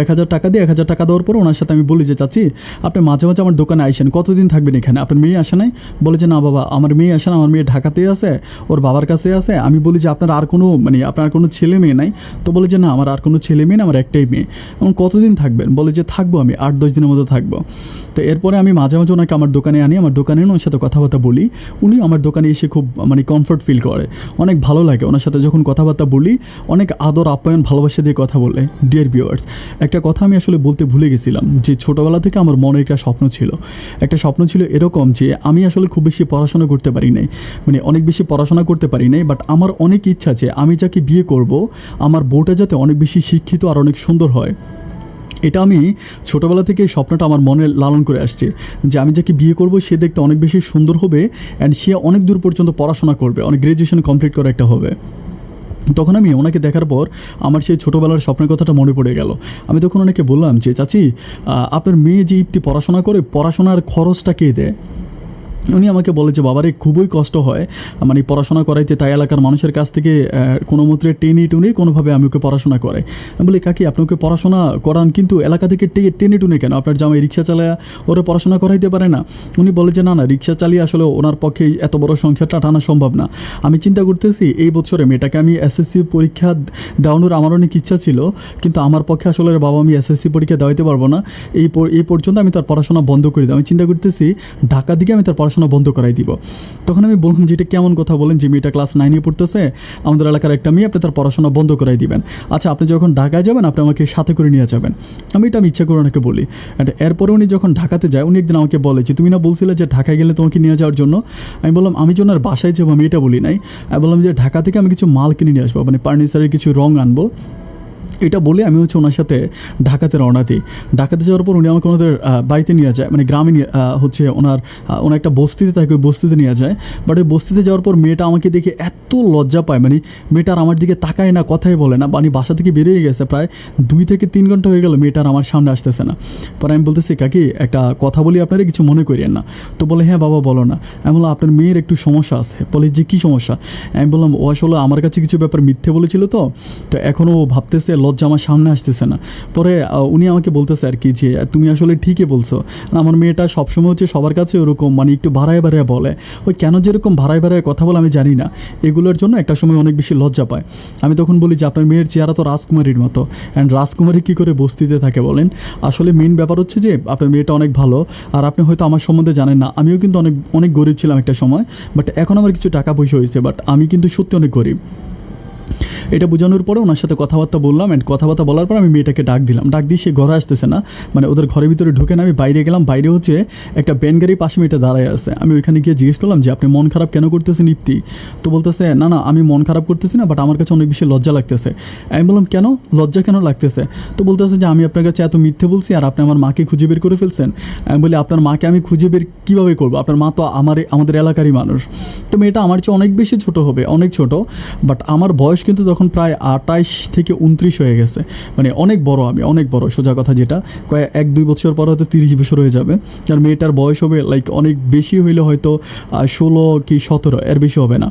1000 টাকা দিই। 1000 টাকা দেওয়ার পর ওনার সাথে আমি বলি যে চাচি আপনি মাঝে মাঝে আমার দোকানে আইসেন, কতদিন থাকবেন এখানে? আপনার মেয়ে আসে নাই? বলে যে না বাবা আমার মেয়ে আসে না, আমার মেয়ে ঢাকাতেই আছে, ওর বাবার কাছে আছে। আমি বলি যে আপনার আর কোনো মানে আপনার কোনো ছেলে মেয়ে নাই? তো বলে যে না আমার আর কোনো ছেলে মেয়ে না, আমার একটাই মেয়ে। এবং কতদিন থাকবেন? বলে যে থাকবো আমি 8-10 দিনের মতো থাকবো। তো এরপরে আমি মাঝে মাঝে ওনাকে আমার দোকানে আনি, আমার দোকানে ওনার সাথে কথাবার্তা বলি। উনি আমার দোকানে এসে খুব মানে কমফর্ট ফিল করে, অনেক ভালো লাগে ওনার সাথে যখন কথাবার্তা বলি, অনেক আদর আপ্যায়ন ভালোবাসা দিয়ে কথা বলে। ডিয়ার ভিউয়ার্স, একটা কথা আমি আসলে বলতে ভুলে গেছিলাম যে ছোটোবেলা থেকে আমার মনে একটা স্বপ্ন ছিল এরকম যে আমি আসলে খুব বেশি পড়াশোনা করতে পারি নাই, মানে অনেক বেশি পড়াশোনা করতে পারি নাই, বাট আমার অনেক ইচ্ছা যে আমি যাকে বিয়ে করব আমার বউটা যাতে অনেক বেশি শিক্ষিত আর অনেক সুন্দর হয়। এটা আমি ছোটোবেলা থেকে এই স্বপ্নটা আমার মনে লালন করে আসছে যে আমি যাকে বিয়ে করব সে দেখতে অনেক বেশি সুন্দর হবে, অ্যান্ড সে অনেক দূর পর্যন্ত পড়াশোনা করবে, অনেক গ্র্যাজুয়েশন কমপ্লিট করা একটা হবে। তখন আমি ওনাকে দেখার পর আমার সেই ছোটোবেলার স্বপ্নের কথাটা মনে পড়ে গেল। আমি তখন ওনাকে বললাম যে চাচি আপনার মেয়ে যে ইপ্তি পড়াশোনা করে, পড়াশোনার খরচটা কে দেয়? উনি আমাকে বলে যে বাবারে খুবই কষ্ট হয় মানে পড়াশোনা করাইতে, তাই এলাকার মানুষের কাছ থেকে কোনো মতে টেনে টুনে কোনোভাবে আমি ওকে পড়াশোনা করে। আমি বলি কাকি আপনি ওকে পড়াশোনা করান, কিন্তু এলাকা থেকে টেনে টুনে কেন? আপনার জামাই রিক্সা চালায় ওরা পড়াশোনা করাইতে পারে না? উনি বলে যে না রিক্সা চালিয়ে আসলে ওনার পক্ষে এত বড় সংসারটা টানা সম্ভব না। আমি চিন্তা করতেছি এই বছরে মেয়েটাকে আমি এসএসসি পরীক্ষা দেওয়ানোর আমার অনেক ইচ্ছা ছিল, কিন্তু আমার পক্ষে আসলে বাবা আমি এসএসসি পরীক্ষা দেওয়াইতে পারবো না, এই পর্যন্ত আমি তার পড়াশোনা বন্ধ করে দিই। আমি চিন্তা করতেছি ঢাকা দিকে আমি তার পড়াশোনা বন্ধ করাই দিব। তখন আমি বললাম যে এটা কেমন কথা বলেন, যে মেয়েটা ক্লাস 9-এ পড়তেছে, আমাদের এলাকার একটা মেয়ে, আপনি তার পড়াশোনা বন্ধ করাই দিবেন? আচ্ছা আপনি যখন ঢাকায় যাবেন আপনি আমাকে সাথে করে নিয়ে যাবেন। আমি ইচ্ছা করে ওনাকে বলি। অ্যান্ড এরপরে উনি যখন ঢাকাতে যায়, উনি একদিন আমাকে বলে যে তুমি না বলছিলে যে ঢাকায় গেলে তোমাকে নিয়ে যাওয়ার জন্য? আমি বললাম আমি যে ওনার বাসায় যাবো আমি এটা বলি নাই, আমি বললাম যে ঢাকা থেকে আমি কিছু মাল কিনে নিয়ে আসবো, মানে ফার্নিচারের কিছু রং আনবো, এটা বলে আমি হচ্ছে ওনার সাথে ঢাকাতে রওনা দিই। ঢাকাতে যাওয়ার পর উনি আমাকে ওনাদের বাড়িতে নিয়ে যায়, মানে গ্রামে নিয়ে হচ্ছে ওনার একটা বস্তিতে তাকে ওই বস্তিতে নিয়ে যায়। বাট ওই বস্তিতে যাওয়ার পর মেয়েটা আমাকে দেখে এত লজ্জা পায়, মানে মেয়েটার আমার দিকে তাকায় না, কথাই বলে না, মানে বাসা থেকে বেরিয়ে গেছে প্রায় 2 থেকে 3 ঘন্টা হয়ে গেল, মেয়েটার আমার সামনে আসতেছে না। পরে আমি বলতেছি, কাকি একটা কথা বলি, আপনারা কিছু মনে করিয়েন না। তো বলে, হ্যাঁ বাবা বলো না। আমি বললাম, আপনার মেয়ের একটু সমস্যা আছে। বলে যে কী সমস্যা? আমি বললাম, ও আসলে আমার কাছে কিছু ব্যাপার মিথ্যে বলেছিল, তো এখনও ও ভাবতেছে লজ্জা আমার সামনে আসতেছে না। পরে উনি আমাকে বলতেছে আর কি যে তুমি আসলে ঠিকই বলছো, আমার মেয়েটা সবসময় হচ্ছে সবার কাছে ওরকম মানে একটু বাড়ায় বাড়ায় বলে, ওই কেন যেরকম বাড়ায় বাড়ায় কথা বলে আমি জানি না, এগুলোর জন্য একটা সময় অনেক বেশি লজ্জা পায়। আমি তখন বলি যে আপনার মেয়ের চেহারা তো রাজকুমারীর মতো, অ্যান্ড রাজকুমারী কী করে বস্তিতে থাকে বলেন? আসলে মেন ব্যাপার হচ্ছে যে আপনার মেয়েটা অনেক ভালো, আর আপনি হয়তো আমার সম্বন্ধে জানেন না, আমিও কিন্তু অনেক অনেক গরিব ছিলাম একটা সময়, বাট এখন আমার কিছু টাকা পয়সা হয়েছে, বাট আমি কিন্তু সত্যি অনেক গরিব। এটা বোঝানোর পরে ওনার সাথে কথাবার্তা বললাম, অ্যান্ড কথাবার্তা বলার পর আমি মেয়েটাকে ডাক দিলাম, ডাক দিয়ে সে ঘরে আসতেছে না, মানে ওদের ঘরের ভিতরে ঢুকে না। আমি বাইরে গেলাম, বাইরে হচ্ছে একটা ব্যান গাড়ির পাশে মেয়েটা দাঁড়ায় আছে। আমি ওইখানে গিয়ে জিজ্ঞেস করলাম যে আপনি মন খারাপ কেন করতেছেন ইপ্তি? তো বলতেছে, না না আমি মন খারাপ করতেছি না, বাট আমার কাছে অনেক বেশি লজ্জা লাগতেছে। আমি বললাম, কেন লজ্জা কেন লাগতেছে? তো বলতেছে যে আমি আপনার কাছে এত মিথ্যে বলছি আর আপনি আমার মাকে খুঁজে বের করে ফেলছেন। আমি বলি, আপনার মাকে আমি খুঁজে বের কীভাবে করবো? আপনার মা তো আমাদের এলাকারই মানুষ। তো মেয়েটা আমার চেয়ে অনেক বেশি ছোট হবে, অনেক ছোট, বাট আমার বয়স কিন্তু তখন প্রায় 28 থেকে 29 হয়ে গেছে, মানে অনেক বড়, আমি অনেক বড়, সোজা কথা যেটা, 1-2 বছর পর হয়তো 30 বছর হয়ে যাবে। আর মেয়েটার বয়স হবে লাইক অনেক বেশি হইলে হয়তো 16 কি 17, এর বেশি হবে না।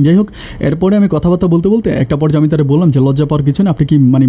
যাই হোক, এরপরে আমি কথাবার্তা বলতে বলতে একটা পর্যায়ে আমি তারা বললাম যে লজ্জা পাওয়ার কিছু না, আপনি কি মানে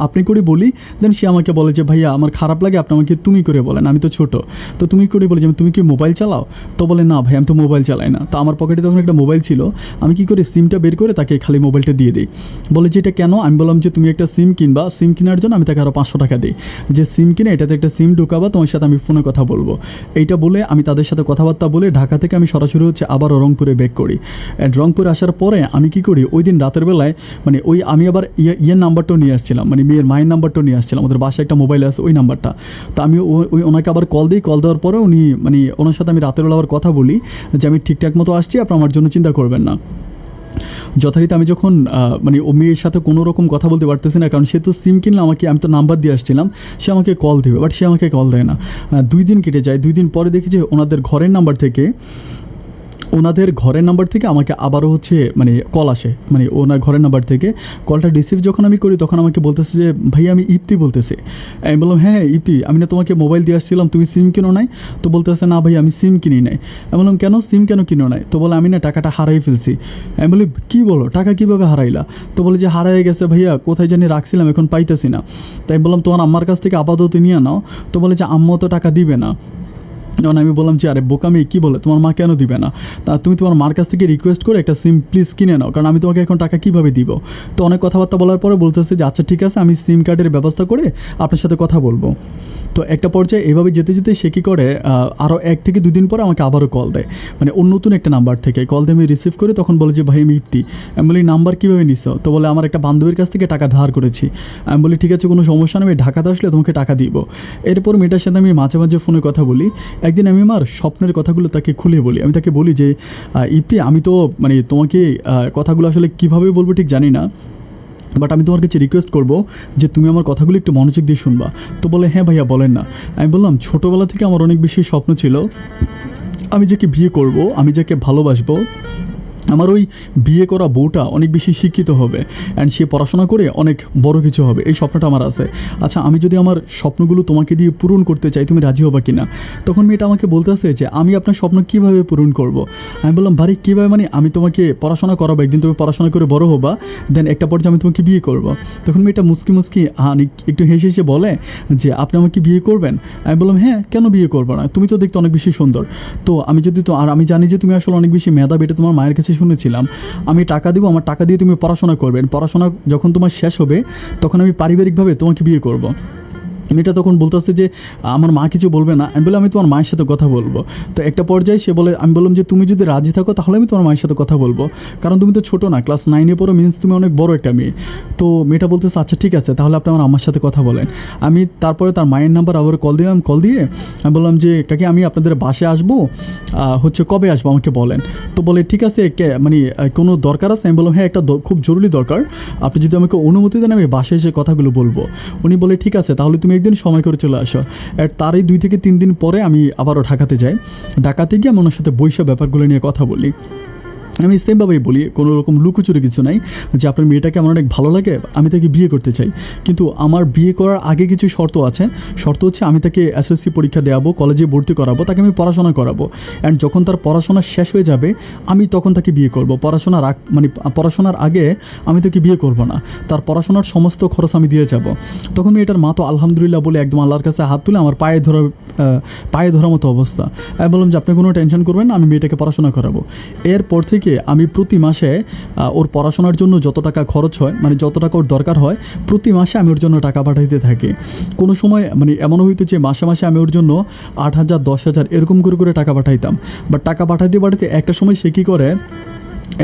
আপনি করে বলি। দেন সে আমাকে বলে যে ভাইয়া আমার খারাপ লাগে, আপনি আমাকে তুমি করে বলেন, আমি তো ছোটো। তো তুমি করে বলে যে তুমি কি মোবাইল চালাও? তো বলে, না ভাই আমি তো মোবাইল চালাই না। তো আমার পকেটে তখন একটা মোবাইল ছিল, আমি কী করে সিমটা বের করে তাকে খালি মোবাইলটা দিয়ে দিই। বলে যে এটা কেন? আমি বললাম যে তুমি একটা সিম কিনবা, সিম কেনার জন্য আমি তাকে আরও 500 টাকা দিই, যে সিম কিনে এটাতে একটা সিম ঢুকাবা, তোমার সাথে আমি ফোনে কথা বলবো। এইটা বলে আমি তাদের সাথে কথাবার্তা বলে ঢাকা থেকে আমি সরাসরি হচ্ছে আবারও রংপুরে ব্যাক করি। অ্যান্ড রংপুরে আসার পরে আমি কী করি, ওই দিন রাতের বেলায় মানে ওই আমি আবার ইয়ের নাম্বারটাও নিয়ে আসছিলাম, মানে মেয়ের মায়ের নাম্বারটাও নিয়ে আসছিলাম, ওদের বাসায় একটা মোবাইল আছে ওই নাম্বারটা। তো আমি ওই ওনাকে আবার কল দিই, কল দেওয়ার পরে উনি মানে ওনার সাথে আমি রাতের বেলা আবার কথা বলি যে আমি ঠিকঠাক মতো আসছি, আপনার আমার জন্য চিন্তা করবেন না। যথারীতি আমি যখন মানে ও মেয়ের সাথে কোনো রকম কথা বলতে পারতেছি না, কারণ সে তো সিম কিনলে আমি তো নাম্বার দিয়ে আসছিলাম, সে আমাকে কল দেবে, বাট সে আমাকে কল দেয় না। 2 দিন কেটে যায়, 2 দিন পরে দেখি যে ওনাদের ঘরের নাম্বার থেকে আমাকে আবারও হচ্ছে মানে কল আসে, মানে ওনার ঘরের নাম্বার থেকে। কলটা রিসিভ যখন আমি করি তখন আমাকে বলতেছে যে ভাই আমি ইপ্তি বলতেছি। আমি বললাম, হ্যাঁ ইপ্তি, আমি না তোমাকে মোবাইল দিয়ে আসছিলাম, তুমি সিম কিনো নাই? তো বলতেছে, না ভাই আমি সিম কিনি নাই। আমি বললাম, কেন সিম কেন কিনো নাই? তো বলে, আমি না টাকাটা হারাই ফেলছি। আমি বলি, কী বলো, টাকা কীভাবে হারাইলা? তো বলে যে হারাই গেছে ভাইয়া, কোথায় জানি রাখছিলাম, এখন পাইতেছি না। তাই বললাম, তোমার আম্মার কাছ থেকে আপাতত নিয়ে নাও। তো বলে যে আম্মা তো টাকা দিবে না। তখন আমি বললাম যে আরে বোকামি, কী বলে, তোমার মা কেন দিবে না? তা তুমি তোমার মার কাছ থেকে রিকোয়েস্ট করে একটা সিম প্লিজ কিনে নাও, কারণ আমি তোমাকে এখন টাকা কীভাবে দিব? তো অনেক কথাবার্তা বলার পরে বলতেছে যে আচ্ছা ঠিক আছে, আমি সিম কার্ডের ব্যবস্থা করে আপনার সাথে কথা বলবো। তো একটা পর্যায়ে এভাবে যেতে যেতে সে কী করে, আরও 1 থেকে 2 দিন পরে আমাকে আবারও কল দেয়, মানে অন্য নতুন একটা নাম্বার থেকে কল দিয়ে আমি রিসিভ করে তখন বলে যে ভাই আমি ইপ্তি। আমি বলি, নাম্বার কীভাবে নিছো? তো বলে, আমার একটা বান্ধবীর কাছ থেকে টাকা ধার করেছি। আমি বলি, ঠিক আছে কোনো সমস্যা নেই, আমি ঢাকাতে আসলে তোমাকে টাকা দিব। এরপর মেয়েটার সাথে আমি মাঝে মাঝে ফোনে কথা বলি। একদিন আমি আমার স্বপ্নের কথাগুলো তাকে খুলে বলি। আমি তাকে বলি যে ইপ্তি, আমি তো মানে তোমাকে কথাগুলো আসলে কীভাবে বলবো ঠিক জানি না, বাট আমি তোমার কাছে রিকোয়েস্ট করবো যে তুমি আমার কথাগুলো একটু মনোযোগ দিয়ে শুনবা। তো বলে, হ্যাঁ ভাইয়া বলেন না। আমি বললাম, ছোটোবেলা থেকে আমার অনেক বেশি স্বপ্ন ছিল, আমি যাকে বিয়ে করব, আমি যাকে ভালোবাসবো, আমার ওই বিয়ে করা বউটা অনেক বেশি শিক্ষিত হবে, অ্যান্ড সে পড়াশোনা করে অনেক বড় কিছু হবে, এই স্বপ্নটা আমার আছে। আচ্ছা আমি যদি আমার স্বপ্নগুলো তোমাকে দিয়ে পূরণ করতে চাই, তুমি রাজি হবা কি না? তখন মেয়েটা আমাকে বলতেছে যে আমি আপনার স্বপ্ন কীভাবে পূরণ করব? আমি বললাম, ভাই কীভাবে মানে? আমি তোমাকে পড়াশোনা করাবো, একদিন তুমি পড়াশোনা করে বড় হবা, দেন একটা পর্যায়ে আমি তোমাকে বিয়ে করব। তখন মেয়েটা মুসকি একটু হেসে হেসে বলে যে আপনি আমাকে বিয়ে করবেন? আমি বললাম, হ্যাঁ কেন বিয়ে করবো না, তুমি তো দেখতে অনেক বেশি সুন্দর। তো আমি যদি তো, আর আমি জানি যে তুমি আসলে অনেক বেশি মেধাবী, এটা তোমার মায়ের কাছে শুনেছিলাম, আমি টাকা দিব, আমার টাকা দিয়ে তুমি পড়াশোনা করবেন, পড়াশোনা যখন তোমার শেষ হবে তখন আমি পারিবারিকভাবে তোমাকে বিয়ে করব। মেয়েটা তখন বলতেছে যে আমার মা কিছু বলবে না। আমি বললাম আমি তোমার মায়ের সাথে কথা বলবো। তো একটা পর্যায়ে সে বলে, আমি বললাম যে তুমি যদি রাজি থাকো তাহলে আমি তোমার মায়ের সাথে কথা বলবো, কারণ তুমি তো ছোটো না, ক্লাস 9-এ পড়ো, মিন্স তুমি অনেক বড় একটা মেয়ে। তো মেয়েটা বলতেছে আচ্ছা ঠিক আছে, তাহলে আপনি আমার আম্মার সাথে কথা বলেন। আমি তারপরে তার মায়ের নাম্বার আবার কল দিলাম, কল দিয়ে আমি বললাম যে কাকি আমি আপনাদের বাসায় আসবো, হচ্ছে কবে আসবো আমাকে বলেন। তো বলে ঠিক আছে মানে কোনো দরকার আছে? আমি বললাম হ্যাঁ একটা খুব জরুরি দরকার, আপনি যদি আমাকে অনুমতি দেন আমি বাসায় এসে কথাগুলো বলবো। উনি বলে ঠিক আছে, তাহলে তুমি একদিন সময় করে চলে আসো। আর তারই 2 থেকে 3 দিন পরে আমি আবারও ঢাকাতে যাই। ঢাকাতে গিয়ে আমি ওনার সাথে বৈশা ব্যাপারগুলো নিয়ে কথা বলি। আমি সেমভাবেই বলি, কোনো রকম লুকোচুরি কিছু নাই, যে আপনার মেয়েটাকে আমার অনেক ভালো লাগে, আমি তাকে বিয়ে করতে চাই। কিন্তু আমার বিয়ে করার আগে কিছু শর্ত আছে। শর্ত হচ্ছে আমি তাকে এসএসসি পরীক্ষা দেওয়াবো, কলেজে ভর্তি করাবো, তাকে আমি পড়াশোনা করাবো। অ্যান্ড যখন তার পড়াশোনা শেষ হয়ে যাবে আমি তখন তাকে বিয়ে করব। পড়াশোনার আগে আমি তাকে বিয়ে করব না, তার পড়াশোনার সমস্ত খরচ আমি দিয়ে যাব। তখন মেয়েটার মা তো আলহামদুলিল্লাহ বলে একদম আল্লাহর কাছে হাত তুলে আমার পায়ে ধরার মতো অবস্থা। আমি বললাম যে আপনি কোনো টেনশন করবেন না, আমি মেয়েটাকে পড়াশোনা করাবো। এরপর থেকে আমি প্রতি মাসে ওর পড়াশোনার জন্য যত টাকা খরচ হয়, মানে যত টাকা ওর দরকার হয়, প্রতি মাসে আমি ওর জন্য টাকা পাঠাইতে থাকি। কোনো সময় মানে এমন হইতো যে মাসে মাসে আমি ওর জন্য 8,000 10,000 এরকম করে টাকা পাঠাইতাম। বাট টাকা পাঠাইতে একটা সময় সে কী করে,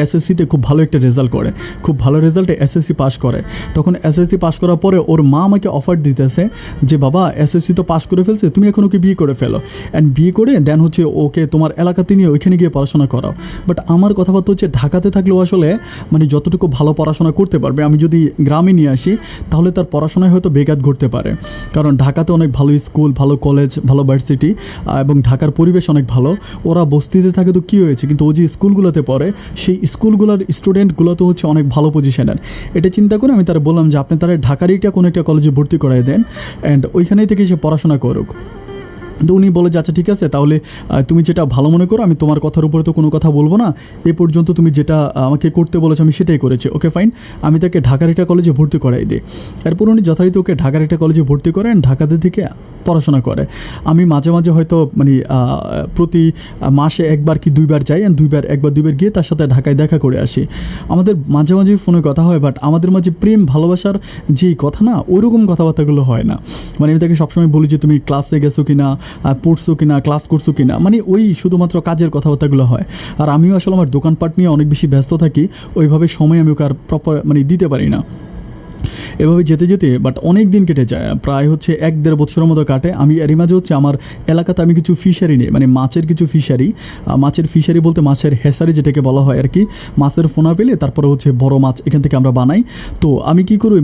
এসএসসিতে খুব ভালো একটা রেজাল্ট করে, খুব ভালো রেজাল্টে এসএসসি পাস করে। তখন এসএসসি পাস করার পরে ওর মা আমাকে অফার দিতেছে যে বাবা এসএসসি তো পাস করে ফেলছে, তুমি এখন ওকে বিয়ে করে ফেলো, অ্যান্ড বিয়ে করে দেন হচ্ছে ওকে তোমার এলাকাতে নিয়ে ওইখানে গিয়ে পড়াশোনা করাও। বাট আমার কথাবার্তা হচ্ছে ঢাকাতে থাকলেও আসলে মানে যতটুকু ভালো পড়াশোনা করতে পারবে, আমি যদি গ্রামে নিয়ে আসি তাহলে তার পড়াশোনায় হয়তো বেঘাত ঘটতে পারে। কারণ ঢাকাতে অনেক ভালো স্কুল, ভালো কলেজ, ভালো ভার্সিটি, এবং ঢাকার পরিবেশ অনেক ভালো। ওরা বস্তিতে থাকে তো কী হয়েছে, কিন্তু ও যে স্কুলগুলোতে পড়ে সেই স্কুলগুলোর স্টুডেন্টগুলো তো হচ্ছে অনেক ভালো পজিশনের। এটা চিন্তা করে আমি তারা বললাম যে আপনি তারা ঢাকারই কোনো একটা কলেজে ভর্তি করাই দেন, অ্যান্ড ওইখানেই থেকে সে পড়াশোনা করুক। তো উনি বলে যে আচ্ছা ঠিক আছে, তাহলে তুমি যেটা ভালো মনে করো, আমি তোমার কথার উপরে তো কোনো কথা বলবো না, এ পর্যন্ত তুমি যেটা আমাকে করতে বলেছো আমি সেটাই করেছি, ওকে ফাইন। আমি তাকে ঢাকার একটা কলেজে ভর্তি করাই দিই। এরপর উনি যথারীতি ওকে ঢাকার একটা কলেজে ভর্তি করেন, ঢাকাতে থেকে পড়াশোনা করে। আমি মাঝে মাঝে হয়তো মানে প্রতি মাসে 1বার কি 2বার যাই, অ্যান্ড 1বার 2বার গিয়ে তার সাথে ঢাকায় দেখা করে আসি। আমাদের মাঝে মাঝে ফোনে কথা হয়, বাট আমাদের মাঝে প্রেম ভালোবাসার যেই কথা না, ওইরকম কথাবার্তাগুলো হয় না। মানে আমি তাকে সবসময় বলি যে তুমি ক্লাসে গেছো কি না, পড়ছো কিনা, ক্লাস করছো কিনা, মানে ওই শুধুমাত্র কাজের কথাবার্তাগুলো হয়। আর আমিও আসলে আমার দোকানপাট নিয়ে অনেক বেশি ব্যস্ত থাকি, ওইভাবে সময় আমি ওকে আর প্রপার মানে দিতে পারি না। এভাবে যেতে যেতে বাট অনেক দিন কেটে যায়, প্রায় হচ্ছে 1-1.5 বছরের মতো কাটে। আমি এরই মাঝে হচ্ছে আমার এলাকাতে আমি কিছু ফিশারি নিই, মানে মাছের কিছু মাছের ফিশারি বলতে মাছের হেসারি যেটাকে বলা হয় আর কি। মাছের ফোনা পেলে তারপরে হচ্ছে বড় মাছ এখান থেকে আমরা বানাই। তো আমি কি করি,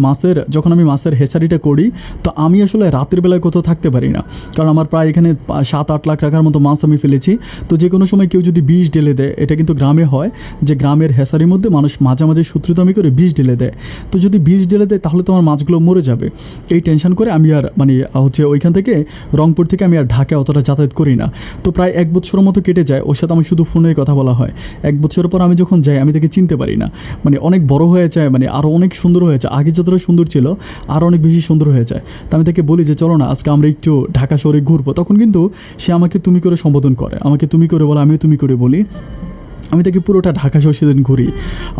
যখন আমি মাছের হেসারিটা করি, তো আমি আসলে রাতের বেলায় কোথাও থাকতে পারি না, কারণ আমার প্রায় এখানে 7-8 লাখ টাকার মতো মাছ আমি ফেলেছি। তো যে কোনো সময় কেউ যদি বিষ ঢেলে দেয়, এটা কিন্তু গ্রামে হয় যে গ্রামের হেসারির মধ্যে মানুষ মাঝে মাঝে শত্রুতামি করে বিষ ঢেলে দেয়। তো যদি বিষ ঢেলে দেয় তাহলে তোমার মাছগুলো মরে যাবে, এই টেনশন করে আমি আর মানে হচ্ছে ওইখান থেকে রংপুর থেকে আমি আর ঢাকায় অতটা যাতায়াত করি না। তো প্রায় 1 বছরের মতো কেটে যায়, ওর সাথে আমি শুধু ফোনে কথা বলা হয়। 1 বছর পর আমি যখন যাই আমি তাকে চিনতে পারি না, মানে অনেক বড় হয়ে যায়, মানে আরও অনেক সুন্দর হয়ে যায়, আগে যতটা সুন্দর ছিল আরও অনেক বেশি সুন্দর হয়ে যায়। তো আমি তাকে বলি যে চলো না আজকে আমরা একটু ঢাকা শহরে ঘুরবো, তখন কিন্তু সে আমাকে তুমি করে সম্বোধন করে, আমাকে তুমি করে বলে, আমিও তুমি করে বলি। আমি তাকে পুরোটা ঢাকা শহর সেদিন ঘুরি।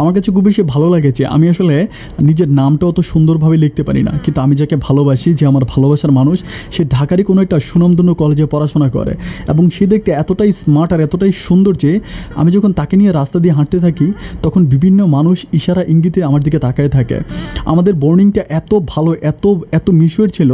আমার কাছে খুব বেশি ভালো লাগে যে আমি আসলে নিজের নামটা অত সুন্দরভাবে লিখতে পারি না, কিন্তু আমি যাকে ভালোবাসি, যে আমার ভালোবাসার মানুষ, সে ঢাকারই কোনো একটা সুনামধন্য কলেজে পড়াশোনা করে, এবং সে দেখতে এতটাই স্মার্ট আর এতটাই সুন্দর যে আমি যখন তাকে নিয়ে রাস্তা দিয়ে হাঁটতে থাকি তখন বিভিন্ন মানুষ ইশারা ইঙ্গিতে আমার দিকে তাকায় থাকে। আমাদের বর্নিংটা এত ভালো, এত মিশুয়ার ছিল,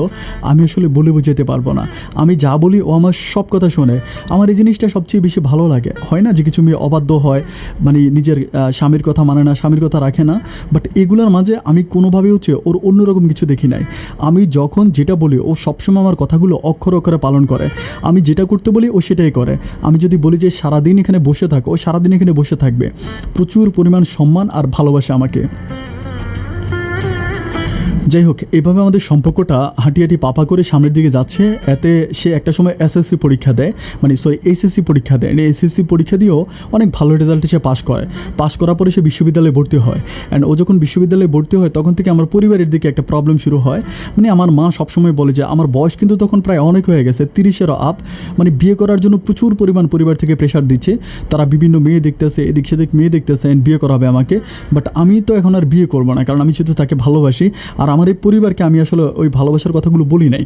আমি আসলে বলে বোঝাতে পারবো না। আমি যা বলি ও আমার সব কথা শোনে। আমার এই জিনিসটা সবচেয়ে বেশি ভালো লাগে। হয় না যে কিছু মেয়ে অবাধ্য হয়, মানে নিজের স্বামীর কথা মানে না, স্বামীর কথা রাখে না, বাট এগুলোর মাঝে আমি কোনোভাবে হচ্ছে ওর অন্যরকম কিছু দেখি নাই। আমি যখন যেটা বলি ও সবসময় আমার কথাগুলো অক্ষরে অক্ষরে পালন করে। আমি যেটা করতে বলি ও সেটাই করে। আমি যদি বলি যে সারাদিন এখানে বসে থাকো, ও সারাদিন এখানে বসে থাকবে। প্রচুর পরিমাণ সম্মান আর ভালোবাসে আমাকে। যাই হোক, এভাবে আমাদের সম্পর্কটা হাঁটি পাপা করে সামনের দিকে যাচ্ছে। এতে সে একটা সময় এসএসসি পরীক্ষা দেয়, এইচএসসি পরীক্ষা দেয়। এসএসসি পরীক্ষা দিয়েও অনেক ভালো রেজাল্টে সে পাস করে। পাস করার পরে সে বিশ্ববিদ্যালয়ে ভর্তি হয়। অ্যান্ড ও যখন বিশ্ববিদ্যালয়ে ভর্তি হয় তখন থেকে আমার পরিবারের দিকে একটা প্রবলেম শুরু হয়। মানে আমার মা সবসময় বলে যে আমার বয়স কিন্তু তখন প্রায় অনেক হয়ে গেছে, 30-এরও আপ। মানে বিয়ে করার জন্য প্রচুর পরিমাণ পরিবার থেকে প্রেশার দিচ্ছে। তারা বিভিন্ন মেয়ে দেখতেছে, এদিক সেদিক মেয়ে দেখতেছে, বিয়ে করাবে আমাকে। বাট আমি তো এখন আর বিয়ে করবো না, কারণ আমি শুধু তাকে ভালোবাসি। আর আমার এই পরিবারকে আমি আসলে ওই ভালোবাসার কথাগুলো বলি নাই।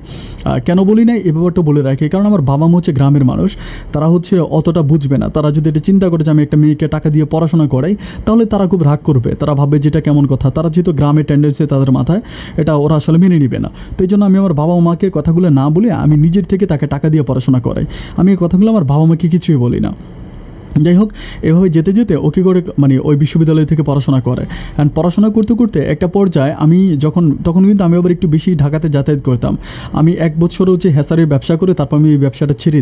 কেন বলি নাই এই ব্যাপারটা বলে রাখি, কারণ আমার বাবা মা হচ্ছে গ্রামের মানুষ, তারা হচ্ছে অতটা বুঝবে না। তারা যদি এটা চিন্তা করে যে আমি একটা মেয়েকে টাকা দিয়ে পড়াশোনা করাই, তাহলে তারা খুব রাগ করবে, তারা ভাববে যেটা কেমন কথা। তারা যেহেতু গ্রামের টেন্ডেন্সি তাদের মাথায়, এটা ওরা আসলে মেনে নিবে না। তো এই জন্য আমি আমার বাবা মাকে কথাগুলো না বলে আমি নিজের থেকে তাকে টাকা দিয়ে পড়াশোনা করাই। আমি এই কথাগুলো আমার বাবা মাকে কিছুই বলি না। যাই হোক, এভাবে যেতে যেতে ও কী করে মানে ওই বিশ্ববিদ্যালয় থেকে পড়াশোনা করে। অ্যান্ড পড়াশোনা করতে করতে একটা পর্যায়ে আমি তখন কিন্তু আমি আবার একটু বেশি ঢাকাতে যাতায়াত করতাম। আমি 1 বছর হচ্ছে হ্যাসারির ব্যবসা করে তারপর আমি এই ব্যবসাটা ছেড়ে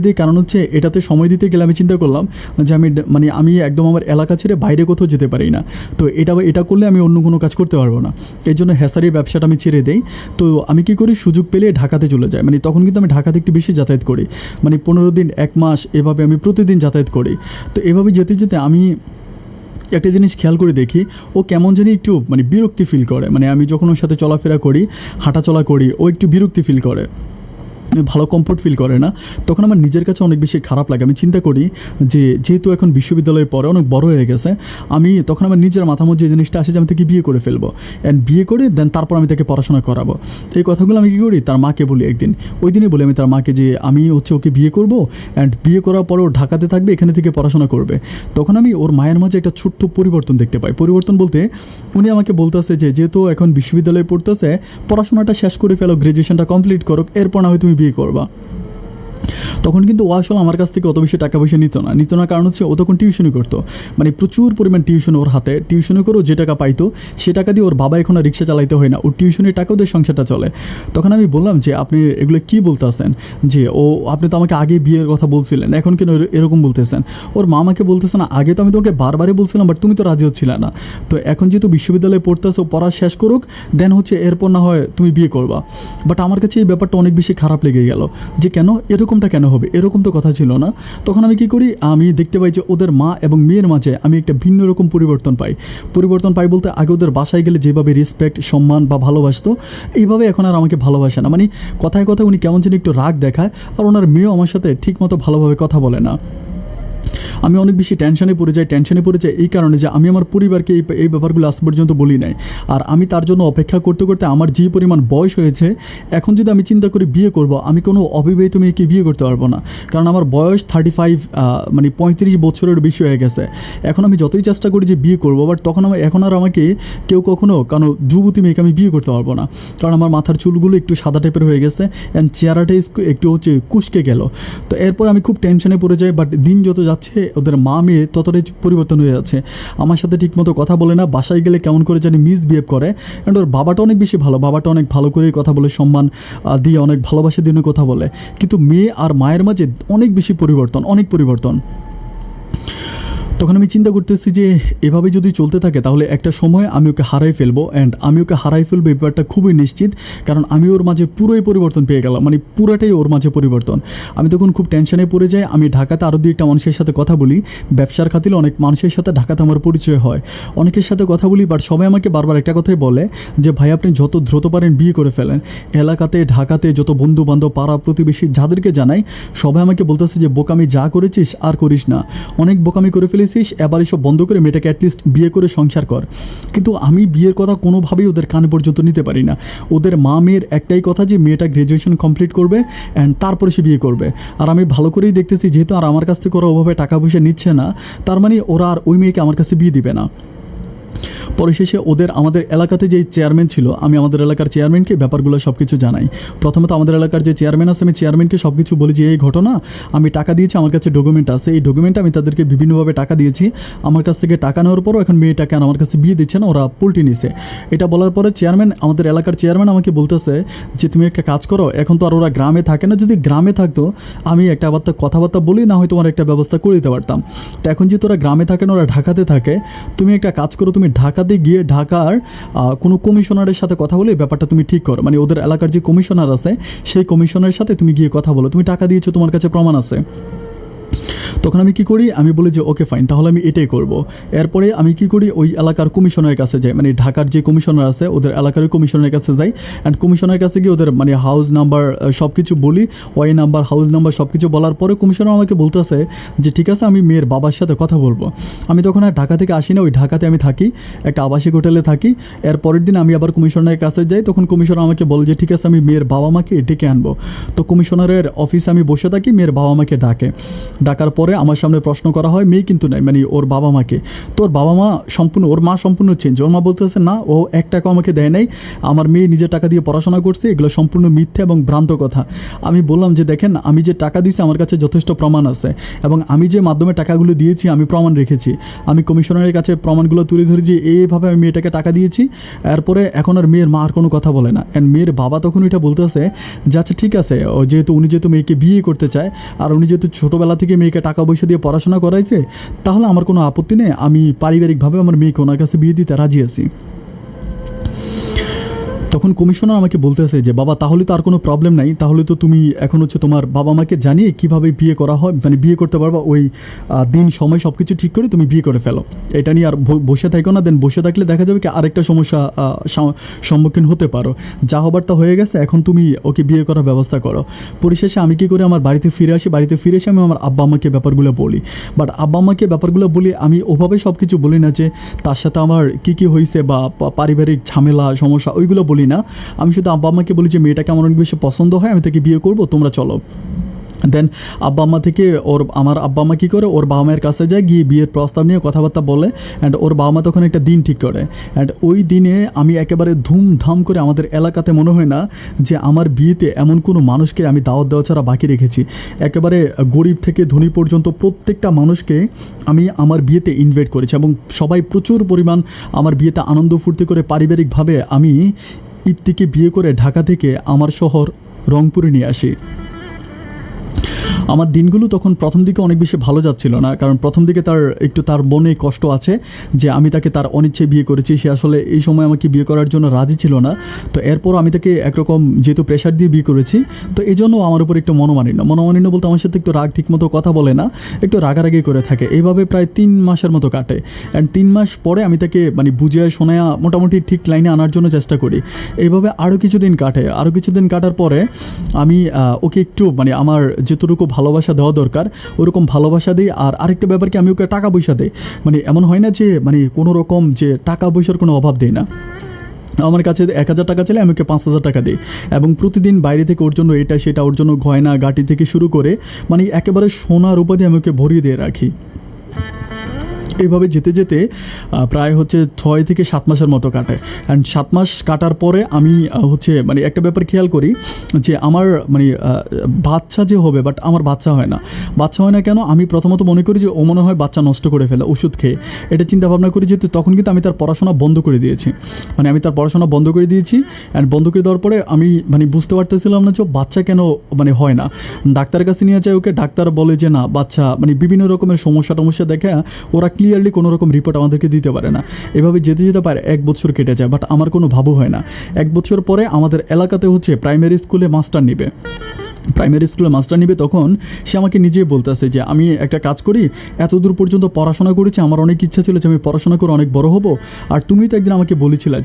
দিই। কারণ হচ্ছে এটাতে সময় দিতে গেলে আমি চিন্তা করলাম যে আমি একদম আমার এলাকা ছেড়ে বাইরে কোথাও যেতে পারি না। তো এটা করলে আমি অন্য কোনো কাজ করতে পারবো না। এই জন্য হ্যাসারির ব্যবসাটা আমি ছেড়ে দিই। তো আমি কী করি, সুযোগ পেলে ঢাকাতে চলে যাই। মানে তখন কিন্তু আমি ঢাকাতে একটু বেশি যাতায়াত করি, মানে 15 দিন 1 মাস এভাবে আমি প্রতিদিন যাতায়াত করি। তো এভাবে যেতে যেতে আমি একটা জিনিস খেয়াল করে দেখি, ও কেমন জানি একটু মানে বিরক্তি ফিল করে। মানে আমি যখন ওর সাথে চলাফেরা করি, হাঁটাচলা করি, ও একটু বিরক্তি ফিল করে, ভালো কমফোর্ট ফিল করে না। তখন আমার নিজের কাছে অনেক বেশি খারাপ লাগে। আমি চিন্তা করি যে যেহেতু এখন বিশ্ববিদ্যালয়ে পড়ে, অনেক বড় হয়ে গেছে, তখন আমার নিজের মাথার মধ্যে যে জিনিসটা আসে যে আমি তাকে বিয়ে করে ফেলবো, অ্যান্ড বিয়ে করে দেন তারপর আমি তাকে পড়াশোনা করাবো। এই কথাগুলো আমি কী করি, তার মাকে বলি একদিন। ওই দিনই বলি আমি তার মাকে যে আমি হচ্ছে ওকে বিয়ে করবো, অ্যান্ড বিয়ে করার পরে ও ঢাকাতে থাকবে, এখানে থেকে পড়াশোনা করবে। তখন আমি ওর মায়ের মাঝে একটা ছোট্ট পরিবর্তন দেখতে পাই। পরিবর্তন বলতে উনি আমাকে বলতেছে যে যেহেতু এখন বিশ্ববিদ্যালয়ে পড়তেছে, পড়াশোনাটা শেষ করে ফেলো, গ্র্যাজুয়েশনটা কমপ্লিট করো, এরপর না হয় তুমি বিয়ে করবা। তখন কিন্তু ও আসলে আমার কাছ থেকে অত বেশি টাকা পয়সা নিত না। কারণ হচ্ছে ও তখন টিউশনি করতো, মানে প্রচুর পরিমাণ টিউশন ওর হাতে। টিউশনি করেও যে টাকা পাইতো সে টাকা দিয়ে ওর বাবা এখন আর রিক্সা চালাইতে হয় না, ওর টিউশনির টাকাও দিয়ে সংসারটা চলে। তখন আমি বললাম যে আপনি এগুলো কী বলতেছেন, যে আপনি তো আমাকে আগে বিয়ের কথা বলছিলেন, এখন কেন এরকম বলতেছেন। ওর মা আমাকে বলতেছে না, আগে তো আমি তোমাকে বারবারই বলছিলাম, বাট তুমি তো রাজি হচ্ছিলে না। তো এখন যেহেতু বিশ্ববিদ্যালয়ে পড়তেছো, পড়া শেষ করুক, দেন হচ্ছে এরপর না হয় তুমি বিয়ে করবা। বাট আমার কাছে এই ব্যাপারটা অনেক বেশি খারাপ লেগে গেল যে কেন এরকমটা কেন হবে, এরকম তো কথা ছিল না। তখন আমি কি করি, আমি দেখতে পাই যে ওদের মা এবং মেয়ের মাঝে আমি একটা ভিন্ন রকম পরিবর্তন পাই বলতে আগে ওদের বাসায় গেলে যেভাবে রেসপেক্ট, সম্মান বা ভালোবাসতো, এইভাবে এখন আর আমাকে ভালোবাসে না। মানে কথায় কথায় উনি কেমন যেন একটু রাগ দেখায়, আর ওনার মেয়েও আমার সাথে ঠিকমতো ভালোভাবে কথা বলে না। আমি অনেক বেশি টেনশনে পড়ে যাই এই কারণে যে আমি আমার পরিবারকে এই ব্যাপারগুলো আজ পর্যন্ত বলি নাই। আর আমি তার জন্য অপেক্ষা করতে করতে আমার যে পরিমাণ বয়স হয়েছে, এখন যদি আমি চিন্তা করি বিয়ে করব, আমি কোনো অবিবাহিত মেয়েকে বিয়ে করতে পারবো না। কারণ আমার বয়স 35, মানে 35 বছরের বেশি হয়ে গেছে। এখন আমি যতই চেষ্টা করি যে বিয়ে করবো, বাট এখন আর আমাকে কেউ কখনো কারণ যুবতী মেয়েকে আমি বিয়ে করতে পারবো না। কারণ আমার মাথার চুলগুলো একটু সাদা টাইপের হয়ে গেছে, অ্যান্ড চেহারাটা একটু হচ্ছে কুঁচকে গেল। তো এরপর আমি খুব টেনশনে পড়ে যাই। বাট দিন যত যাচ্ছে ওদের মা মেয়ে ততটাই পরিবর্তন হয়ে যাচ্ছে। আমার সাথে ঠিকমতো কথা বলে না, বাসায় গেলে কেমন করে জানি মিসবিহেভ করে। অ্যান্ড ওর বাবাটা অনেক বেশি ভালো, বাবাটা অনেক ভালো করেই কথা বলে, সম্মান দিয়ে অনেক ভালোবাসা দিয়ে কথা বলে। কিন্তু মেয়ে আর মায়ের মাঝে অনেক বেশি পরিবর্তন। তখন আমি চিন্তা করতেছি যে এভাবে যদি চলতে থাকে তাহলে একটা সময় আমি ওকে হারাই ফেলবো, অ্যান্ড আমি ওকে হারাই ফেলবো এই ব্যাপারটা খুবই নিশ্চিত। কারণ আমি ওর মাঝে পুরোই পরিবর্তন পেয়ে গেলাম, মানে পুরাটাই ওর মাঝে পরিবর্তন। আমি তখন খুব টেনশনে পড়ে যাই। আমি ঢাকাতে আরও 2-1 মানুষের সাথে কথা বলি, ব্যবসার খাতিরে অনেক মানুষের সাথে ঢাকাতে আমার পরিচয় হয়, অনেকের সাথে কথা বলি। বাট সবাই আমাকে বারবার একটা কথাই বলে যে ভাই আপনি যত দ্রুত পারেন বিয়ে করে ফেলেন। এলাকাতে ঢাকাতে যত বন্ধু বান্ধব, পাড়া প্রতিবেশী যাদেরকে জানাই, সবাই আমাকে বলতেছে যে বোকামি যা করেছিস আর করিস না, অনেক বোকামি করে ফেলেছিস, এবার এসব বন্ধ করে মেয়েটাকে অ্যাটলিস্ট বিয়ে করে সংসার কর। কিন্তু আমি বিয়ের কথা কোনোভাবেই ওদের কানে পর্যন্ত নিতে পারি না। ওদের মা মেয়ের একটাই কথা যে মেয়েটা গ্র্যাজুয়েশন কমপ্লিট করবে, অ্যান্ড তারপরে সে বিয়ে করবে। আর আমি ভালো করেই দেখতেছি যেহেতু আর আমার কাছ থেকে ওরা ওভাবে টাকা পয়সা নিচ্ছে না, তার মানে ওরা আর ওই মেয়েকে আমার কাছে বিয়ে দিবে না। পরিশেষে আমাদের এলাকাতে যেই চেয়ারম্যান ছিল, আমি আমাদের এলাকার চেয়ারম্যানকে ব্যাপারগুলো সব কিছু জানাই। প্রথমত আমাদের এলাকার যে চেয়ারম্যান আছে, আমি চেয়ারম্যানকে সব কিছু বলি যে এই ঘটনা, আমি টাকা দিয়েছি, আমার কাছে ডকুমেন্ট আছে, এই ডকুমেন্টে আমি তাদেরকে বিভিন্নভাবে টাকা দিয়েছি। আমার কাছ থেকে টাকা নেওয়ার পরও এখন মেয়েটা কেন আমার কাছে বিয়ে দিচ্ছে না, ওরা পুলটি নিছে। এটা বলার পরে আমাদের এলাকার চেয়ারম্যান আমাকে বলতেছে যে তুমি একটা কাজ করো, এখন তো আর ওরা গ্রামে থাকে না, যদি গ্রামে থাকতো আমি একটা কথাবার্তা বলি, না হয় তোমার একটা ব্যবস্থা করে দিতে পারতাম। তো এখন যেহেতু ওরা গ্রামে থাকে না, ওরা ঢাকাতে থাকে, তুমি একটা কাজ করো, তুমি ঢাকাতে গিয়ে ঢাকার কোনো কমিশনারের সাথে কথা বলে ব্যাপারটা তুমি ঠিক করো। মানে ওদের এলাকার যে কমিশনার আছে সেই কমিশনারের সাথে তুমি গিয়ে কথা বলো, তুমি টাকা দিয়েছো, তোমার কাছে প্রমাণ আছে। তখন আমি কি করি, আমি বলি যে ওকে ফাইন, তাহলে আমি এটাই করব। এরপরে আমি কি করি, ওই এলাকার কমিশনারের কাছে যাই, মানে ঢাকার যে কমিশনার আছে ওদের এলাকার কমিশনারের কাছে যাই। অ্যান্ড কমিশনারের কাছে গিয়ে ওদের মানে হাউস নাম্বার সব কিছু বলি, ওয়াই নাম্বার হাউস নাম্বার সব কিছু বলার পরে কমিশনার আমাকে বলতেছে যে ঠিক আছে, আমি মেয়ের বাবার সাথে কথা বলবো। আমি তখন আর ঢাকা থেকে আসি না, ওই ঢাকাতে আমি থাকি, একটা আবাসিক হোটেলে থাকি। এর পরের দিন আমি আবার কমিশনারের কাছে যাই, তখন কমিশনার আমাকে বলে যে ঠিক আছে, আমি মেয়ের বাবা মাকে ডেকে আনবো। তো কমিশনারের অফিসে আমি বসে থাকি, মেয়ের বাবা মাকে ডাকার পরে আমার সামনে প্রশ্ন করা হয়, মেয়ে কিন্তু নাই, মানে ওর বাবা মাকে। তো ওর বাবা মা সম্পূর্ণ, ওর মা সম্পূর্ণ চেঞ্জ। ওর মা বলতেছে না, ও 1 টাকা আমাকে দেয় নাই, আমার মেয়ে নিজের টাকা দিয়ে পড়াশোনা করছে, এগুলো সম্পূর্ণ মিথ্যা এবং ভ্রান্ত কথা। আমি বললাম যে দেখেন, আমি যে টাকা দিয়েছি আমার কাছে যথেষ্ট প্রমাণ আছে, এবং আমি যে মাধ্যমে টাকাগুলো দিয়েছি আমি প্রমাণ রেখেছি। আমি কমিশনারের কাছে প্রমাণগুলো তুলে ধরি যে এইভাবে আমি মেয়েটাকে টাকা দিয়েছি। এরপরে এখন আর মেয়ের মা আর কোনো কথা বলে না। অ্যান্ড মেয়ের বাবা তখন ওইটা বলতেছে যে আচ্ছা ঠিক আছে, উনি যেহেতু মেয়েকে বিয়ে করতে চায়, আর উনি যেহেতু ছোটোবেলা থেকে মেয়েকে টাকা পয়সা দিয়ে পড়াশোনা করাইছে, তাহলে আমার কোনো আপত্তি নেই, আমি পারিবারিকভাবে আমার মেয়েকে ওনার কাছে বিয়ে দিতে রাজি আছি। তখন কমিশনার আমাকে বলতেছে যে বাবা, তাহলে তো আর কোনো প্রবলেম নাই, তাহলে তো তুমি এখন হচ্ছে তোমার বাবা মাকে জানিয়ে কীভাবে বিয়ে করা হয়, মানে বিয়ে করতে পারবা, ওই দিন সময় সব কিছু ঠিক করে তুমি বিয়ে করে ফেলো। এটা নিয়ে আর বসে থাকো না। দেন বসে থাকলে দেখা যাবে কি আরেকটা সমস্যা সম্মুখীন হতে পারো। যা হবার তা হয়ে গেছে, এখন তুমি ওকে বিয়ে করার ব্যবস্থা করো। পরিশেষে আমি কী করে আমার বাড়িতে ফিরে আসি। বাড়িতে ফিরে এসে আমি আমার আব্বা আম্মাকে ব্যাপারগুলো বলি। বাট আব্বা আম্মাকে ব্যাপারগুলো বলি, আমি ওভাবে সব কিছু বলি না যে তার সাথে আমার কী হয়েছে বা পারিবারিক ঝামেলা সমস্যা ওইগুলো বলি না। আমি শুধু আব্বা আম্মাকে বলি যে মেয়েটাকে আমার অনেক বেশি পছন্দ হয়, আমি তাকে বিয়ে করবো, তোমরা চলো। দেন আব্বা আম্মা থেকে আমার আব্বা আম্মা কী করে, ওর বাবা মায়ের কাছে যায়, গিয়ে বিয়ের প্রস্তাব নিয়ে কথাবার্তা বলে। অ্যান্ড ওর বাবা মা তখন একটা দিন ঠিক করে। অ্যান্ড ওই দিনে আমি একেবারে ধুমধাম করে, আমাদের এলাকাতে মনে হয় না যে আমার বিয়েতে এমন কোনো মানুষকে আমি দাওয়াত দেওয়া ছাড়া বাকি রেখেছি। একেবারে গরিব থেকে ধনী পর্যন্ত প্রত্যেকটা মানুষকে আমি আমার বিয়েতে ইনভাইট করেছি, এবং সবাই প্রচুর পরিমাণ আমার বিয়েতে আনন্দ ফুর্তি করে পারিবারিকভাবে আমি ইপ্তিকে বিয়ে করে ঢাকা থেকে আমার শহর রংপুরে নিয়ে আসি। আমার দিনগুলো তখন প্রথম দিকে অনেক বেশি ভালো যাচ্ছিল না, কারণ প্রথম দিকে তার মনে কষ্ট আছে যে আমি তাকে তার অনিচ্ছায় বিয়ে করেছি। সে আসলে এই সময় আমাকে বিয়ে করার জন্য রাজি ছিল না। তো এরপর আমি তাকে একরকম যেহেতু প্রেশার দিয়ে বিয়ে করেছি, তো এই জন্য আমার উপর একটু মনোমালিন্য বলতে আমার সাথে একটু রাগ, ঠিকমতো কথা বলে না, একটু রাগারাগি করে থাকে। এইভাবে প্রায় 3 মাসের মতো কাটে। অ্যান্ড 3 মাস পরে আমি তাকে মানে বুঝিয়ে শোনায়া মোটামুটি ঠিক লাইনে আনার জন্য চেষ্টা করি। এইভাবে আরও কিছুদিন কাটার পরে আমি ওকে একটু মানে আমার যেটুকু ভালোবাসা দেওয়া দরকার ওরকম ভালোবাসা দিই। আর আরেকটা ব্যাপার কি, আমি ওকে টাকা পয়সা দিই। মানে এমন হয় না যে মানে কোনো রকম যে টাকা পয়সার কোনো অভাব দিই না। আমার কাছে 1000 টাকা চাইলে আমি ওকে 5000 টাকা দিই, এবং প্রতিদিন বাইরে থেকে ওর জন্য এটা সেটা, ওর জন্য গয়না গাটি থেকে শুরু করে মানে একেবারে সোনার উপাধি আমি ওকে ভরিয়ে দিয়ে রাখি। এইভাবে যেতে যেতে প্রায় হচ্ছে 6 থেকে 7 মাসের মতো কাটে। অ্যান্ড 7 মাস কাটার পরে আমি হচ্ছে মানে একটা ব্যাপার খেয়াল করি যে আমার মানে বাচ্চা যে হবে, বাট আমার বাচ্চা হয় না কেন? আমি প্রথমত মনে করি যে ও মনে হয় বাচ্চা নষ্ট করে ফেলে ওষুধ খেয়ে, এটা চিন্তা ভাবনা করি। যেহেতু তখন কিন্তু আমি তার পড়াশোনা বন্ধ করে দিয়েছি, অ্যান্ড বন্ধ করে দেওয়ার পরে আমি মানে বুঝতে পারতেছিলাম না যে বাচ্চা কেন মানে হয় না। ডাক্তারের কাছে নিয়ে যায় ওকে, ডাক্তার বলে যে না, বাচ্চা মানে বিভিন্ন রকমের সমস্যা দেখে ওরা ক্লিয়ারলি কোনো রকম রিপোর্ট আমাদেরকে দিতে পারে না। এভাবে যেতে পারে 1 বছর কেটে যায়, বাট আমার কোনো ভাবু হয় না। 1 বছর পরে আমাদের এলাকাতে হচ্ছে প্রাইমারি স্কুলে মাস্টার নিবে। তখন সে আমাকে নিজেই বলতেছে যে আমি একটা কাজ করি, এত দূর পর্যন্ত পড়াশোনা করেছি, আমার অনেক ইচ্ছা ছিল যে আমি পড়াশোনা করে অনেক বড় হব। আর তুমি তো একদিন আমাকে বলেছিলা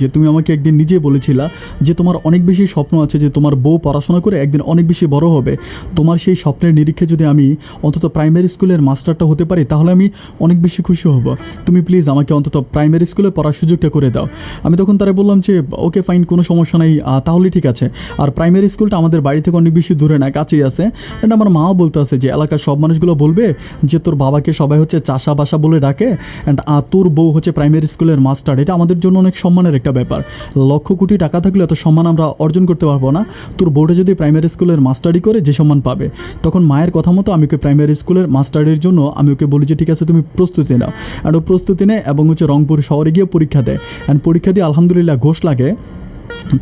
যে তোমার অনেক বেশি স্বপ্ন আছে, যে তোমার বউ পড়াশোনা করে একদিন অনেক বেশি বড় হবে। তোমার সেই স্বপ্নের নিরীক্ষে যদি আমি অন্তত প্রাইমারি স্কুলের মাস্টারটা হতে পারি, তাহলে আমি অনেক বেশি খুশি হব। তুমি প্লিজ আমাকে অন্তত প্রাইমারি স্কুলে পড়ার সুযোগটা করে দাও। আমি তখন তারা বললাম যে ওকে ফাইন, কোনো সমস্যা নেই, তাহলে ঠিক আছে। আর প্রাইমারি স্কুলটা আমাদের বাড়ি থেকে অনেক বেশি দূরে না, কাছেই আছে। এটা আমার মাও বলতে আছে যে এলাকার সব মানুষগুলো বলবে যে তোর বাবাকে সবাই হচ্ছে চাষা বাসা বলে ডাকে, অ্যান্ড তোর বউ হচ্ছে প্রাইমারি স্কুলের মাস্টার। এটা আমাদের জন্য অনেক সম্মানের একটা ব্যাপার। লক্ষ কোটি টাকা থাকলে এত সম্মান আমরা অর্জন করতে পারবো না। তোর বউটা যদি প্রাইমারি স্কুলের মাস্টারি করে যে সম্মান পাবে। তখন মায়ের কথা মতো আমি ওকে প্রাইমারি স্কুলের মাস্টারের জন্য আমি ওকে বলি যে ঠিক আছে, তুমি প্রস্তুতি নাও। অ্যান্ড ও প্রস্তুতি নেয় এবং হচ্ছে রংপুর শহরে গিয়ে পরীক্ষা দেয়। অ্যান্ড পরীক্ষা দিয়ে আলহামদুলিল্লাহ ঘোষ লাগে।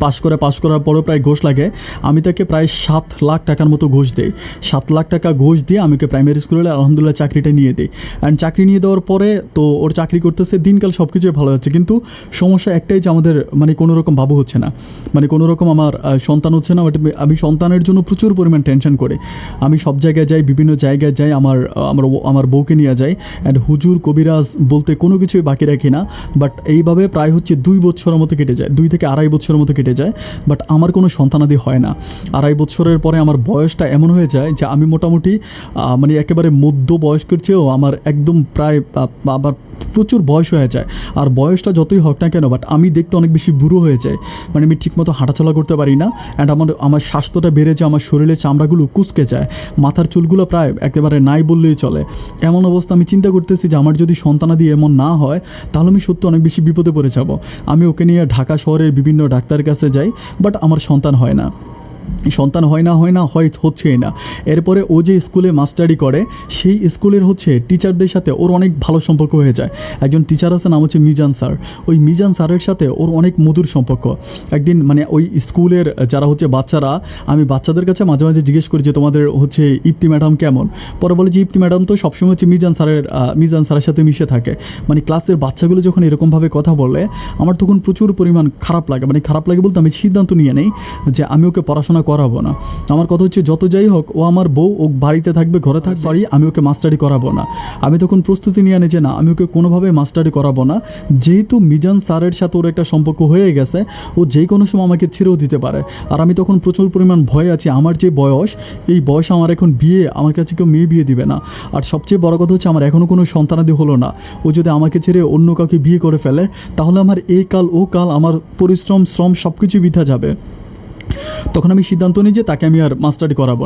পাশ করার পরও প্রায় ঘুষ লাগে। আমি তাকে প্রায় 7 লাখ টাকার মতো ঘুষ দেই। 7 লাখ টাকা ঘুষ দিয়ে আমি ওকে প্রাইমারি স্কুলে আলহামদুলিল্লাহ চাকরিটা নিয়ে দিই। অ্যান্ড চাকরি নিয়ে দেওয়ার পরে তো ওর চাকরি করতেছে, দিনকাল সব কিছুই ভালো যাচ্ছে, কিন্তু সমস্যা একটাই যে আমাদের মানে কোনো রকম বাবু হচ্ছে না, মানে কোনো রকম আমার সন্তান হচ্ছে না। বাট আমি সন্তানের জন্য প্রচুর পরিমাণ টেনশন করি। আমি সব জায়গায় যাই, বিভিন্ন জায়গায় যাই, আমার বউকে নিয়ে যাই, অ্যান্ড হুজুর কবিরাজ বলতে কোনো কিছুই বাকি রাখি না। বাট এইভাবে প্রায় হচ্ছে 2 বছরের মতো কেটে যায়, 2 থেকে আড়াই বছরের মতো কেটে যায়। বাট আমার কোনো সন্তানাদি হয় না। আড়াই বছরের পরে আমার বয়সটা এমন হয়ে যায় যে আমি মোটামুটি মানে একেবারে মধ্য বয়স্কের চেয়েও আমার একদম প্রায় আবার প্রচুর বয়স হয়ে যায়। আর বয়সটা যতই হোক না কেন, বাট আমি দেখতে অনেক বেশি বুড়ো হয়ে যায়। মানে আমি ঠিকমতো হাঁটাচলা করতে পারি না, অ্যান্ড আমার স্বাস্থ্যটা বেড়ে যায়, আমার শরীরের চামড়াগুলো কুঁচকে যায়, মাথার চুলগুলো প্রায় একেবারে নাই বললেই চলে। এমন অবস্থা আমি চিন্তা করতেছি যে আমার যদি সন্তানাদি এমন না হয় তাহলে আমি সত্যি অনেক বেশি বিপদে পড়ে যাব। আমি ওকে নিয়ে ঢাকা শহরের বিভিন্ন ডাক্তারের কাছে যাই, বাট আমার সন্তান হয় না, হচ্ছেই না। এরপরে ও যে স্কুলে মাস্টারি করে সেই স্কুলের হচ্ছে টিচারদের সাথে ওর অনেক ভালো সম্পর্ক হয়ে যায়। একজন টিচার আছে, নাম হচ্ছে মিজান স্যার। ওই মিজান স্যারের সাথে ওর অনেক মধুর সম্পর্ক। একদিন মানে ওই স্কুলের যারা হচ্ছে বাচ্চারা, আমি বাচ্চাদের কাছে মাঝে মাঝে জিজ্ঞেস করি যে তোমাদের হচ্ছে ইপ্তি ম্যাডাম কেমন। পরে বলে যে ইপ্তি ম্যাডাম তো সবসময় হচ্ছে মিজান স্যারের সাথে মিশে থাকে। মানে ক্লাসের বাচ্চাগুলো যখন এরকমভাবে কথা বলে আমার তখন প্রচুর পরিমাণ খারাপ লাগে। মানে খারাপ লাগে বলতে আমি সিদ্ধান্ত নিয়ে নেই যে আমি ওকে পড়াশোনা করাবো না। আমার কথা হচ্ছে যত যাই হোক ও আমার বউ, ও বাড়িতে থাকবে, ঘরে থাকবে, আমি ওকে মাস্টারি করাবো না। আমি তখন প্রস্তুতি নিয়ে আনি যে না, আমি ওকে কোনোভাবে মাস্টারি করাবো না। যেহেতু মিজান স্যারের সাথে ওর একটা সম্পর্ক হয়ে গেছে, ও যে কোনো সময় আমাকে ছেড়েও দিতে পারে। আর আমি তখন প্রচুর পরিমাণ ভয়ে আছি, আমার যে বয়স, এই বয়স আমার এখন আমার কাছে কেউ মেয়ে বিয়ে দিবে না। আর সবচেয়ে বড় কথা হচ্ছে আমার এখনও কোনো সন্তানাদি হলো না। ও যদি আমাকে ছেড়ে অন্য কাউকে বিয়ে করে ফেলে তাহলে আমার এই কাল ও কাল আমার পরিশ্রম শ্রম সব কিছু বৃথা যাবে। তখন আমি সিদ্ধান্ত নিই যে তাকে আমি আর মাস্টারি করাবো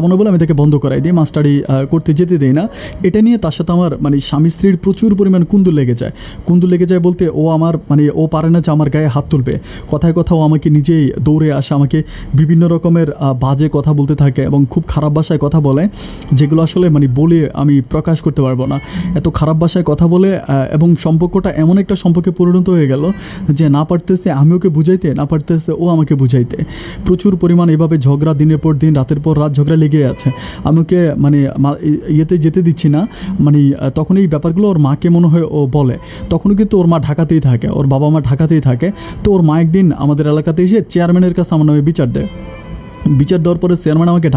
না বলে আমি তাকে বন্ধ করাই দিই, মাস্টারি করতে যেতে দিই না। এটা নিয়ে তার সাথে আমার মানে স্বামী স্ত্রীর প্রচুর পরিমাণ কুন্দুর লেগে যায় বলতে ও আমার মানে ও পারে না যে আমার গায়ে হাত তুলবে। কথায় ও আমাকে নিজেই দৌড়ে আসে, আমাকে বিভিন্ন রকমের বাজে কথা বলতে থাকে এবং খুব খারাপ ভাষায় কথা বলে, যেগুলো আসলে মানে বলে আমি প্রকাশ করতে পারবো না। এত খারাপ ভাষায় কথা বলে এবং সম্পর্কটা এমন একটা সম্পর্কে পরিণত হয়ে গেল যে না পারতেছে আমি ওকে বুঝাইতে, না পারতেছে ও আমাকে বুঝাইতে। প্রচুর পরিমাণ এভাবে ঝগড়া, দিনের পর দিন রাতের পর রাত ঝগড়া লেগে আছে। আমি ওকে মানে ইয়েতে যেতে দিচ্ছি না। মানে তখন এই ব্যাপারগুলো ওর মাকে মনে হয় ও বলে, তখনও কিন্তু ওর মা ঢাকাতেই থাকে, ওর বাবা মা ঢাকাতেই থাকে। তো ওর মা একদিন আমাদের এলাকাতে এসে চেয়ারম্যানের কাছে আমার নামে বিচার দেওয়ার পরে চেয়ারম্যান আমাকে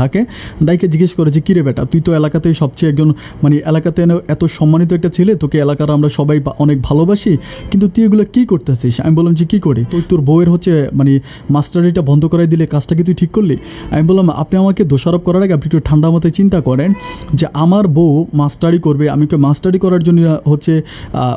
ডাইকে জিজ্ঞেস করে যে কিরে বেটা, তুই তো এলাকাতেই সবচেয়ে একজন মানে এলাকাতে এত সম্মানিত একটা ছেলে, তোকে এলাকার আমরা সবাই অনেক ভালোবাসি, কিন্তু তুই এগুলো কী করতেছিস? আমি বললাম যে কী করি? তুই তোর বউয়ের হচ্ছে মানে মাস্টারিটা বন্ধ করাই দিলে, কাজটা কি তুই ঠিক করলি? আমি বললাম আপনি আমাকে দোষারোপ করার আগে আপনি একটু ঠান্ডা মাথায় চিন্তা করেন যে আমার বউ মাস্টারি করবে, আমি ওকে মাস্টারি করার জন্য হচ্ছে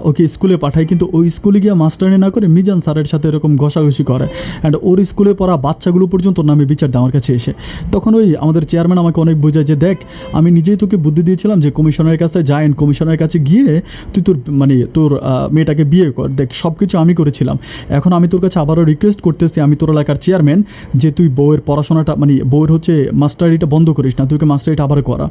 ওকে স্কুলে পাঠাই, কিন্তু ওই স্কুলে গিয়ে মাস্টারি না করে মিজান স্যারের সাথে এরকম ঘষাঘষি করে, অ্যান্ড ওর স্কুলে পড়া বাচ্চাগুলো পর্যন্ত ওর নামে বিচার দেয় আমার কাছে এসে। তখন ওই আমাদের চেয়ারম্যান আমাকে অনেক বোঝায় যে দেখ, আমি নিজেই তোকে বুদ্ধি দিয়েছিলাম যে কমিশনারের কাছে যা, কমিশনারের কাছে গিয়ে তুই তোর মেয়েটাকে বিয়ে কর, দেখ সব কিছু আমি করেছিলাম। এখন আমি তোর কাছে আবারও রিকোয়েস্ট করতেছি, আমি তোর এলাকার চেয়ারম্যান, যে তুই বউয়ের পড়াশোনাটা মানে বউয়ের হচ্ছে মাস্টারিটা বন্ধ করিস না, তুই মাস্টারিটা আবার করা।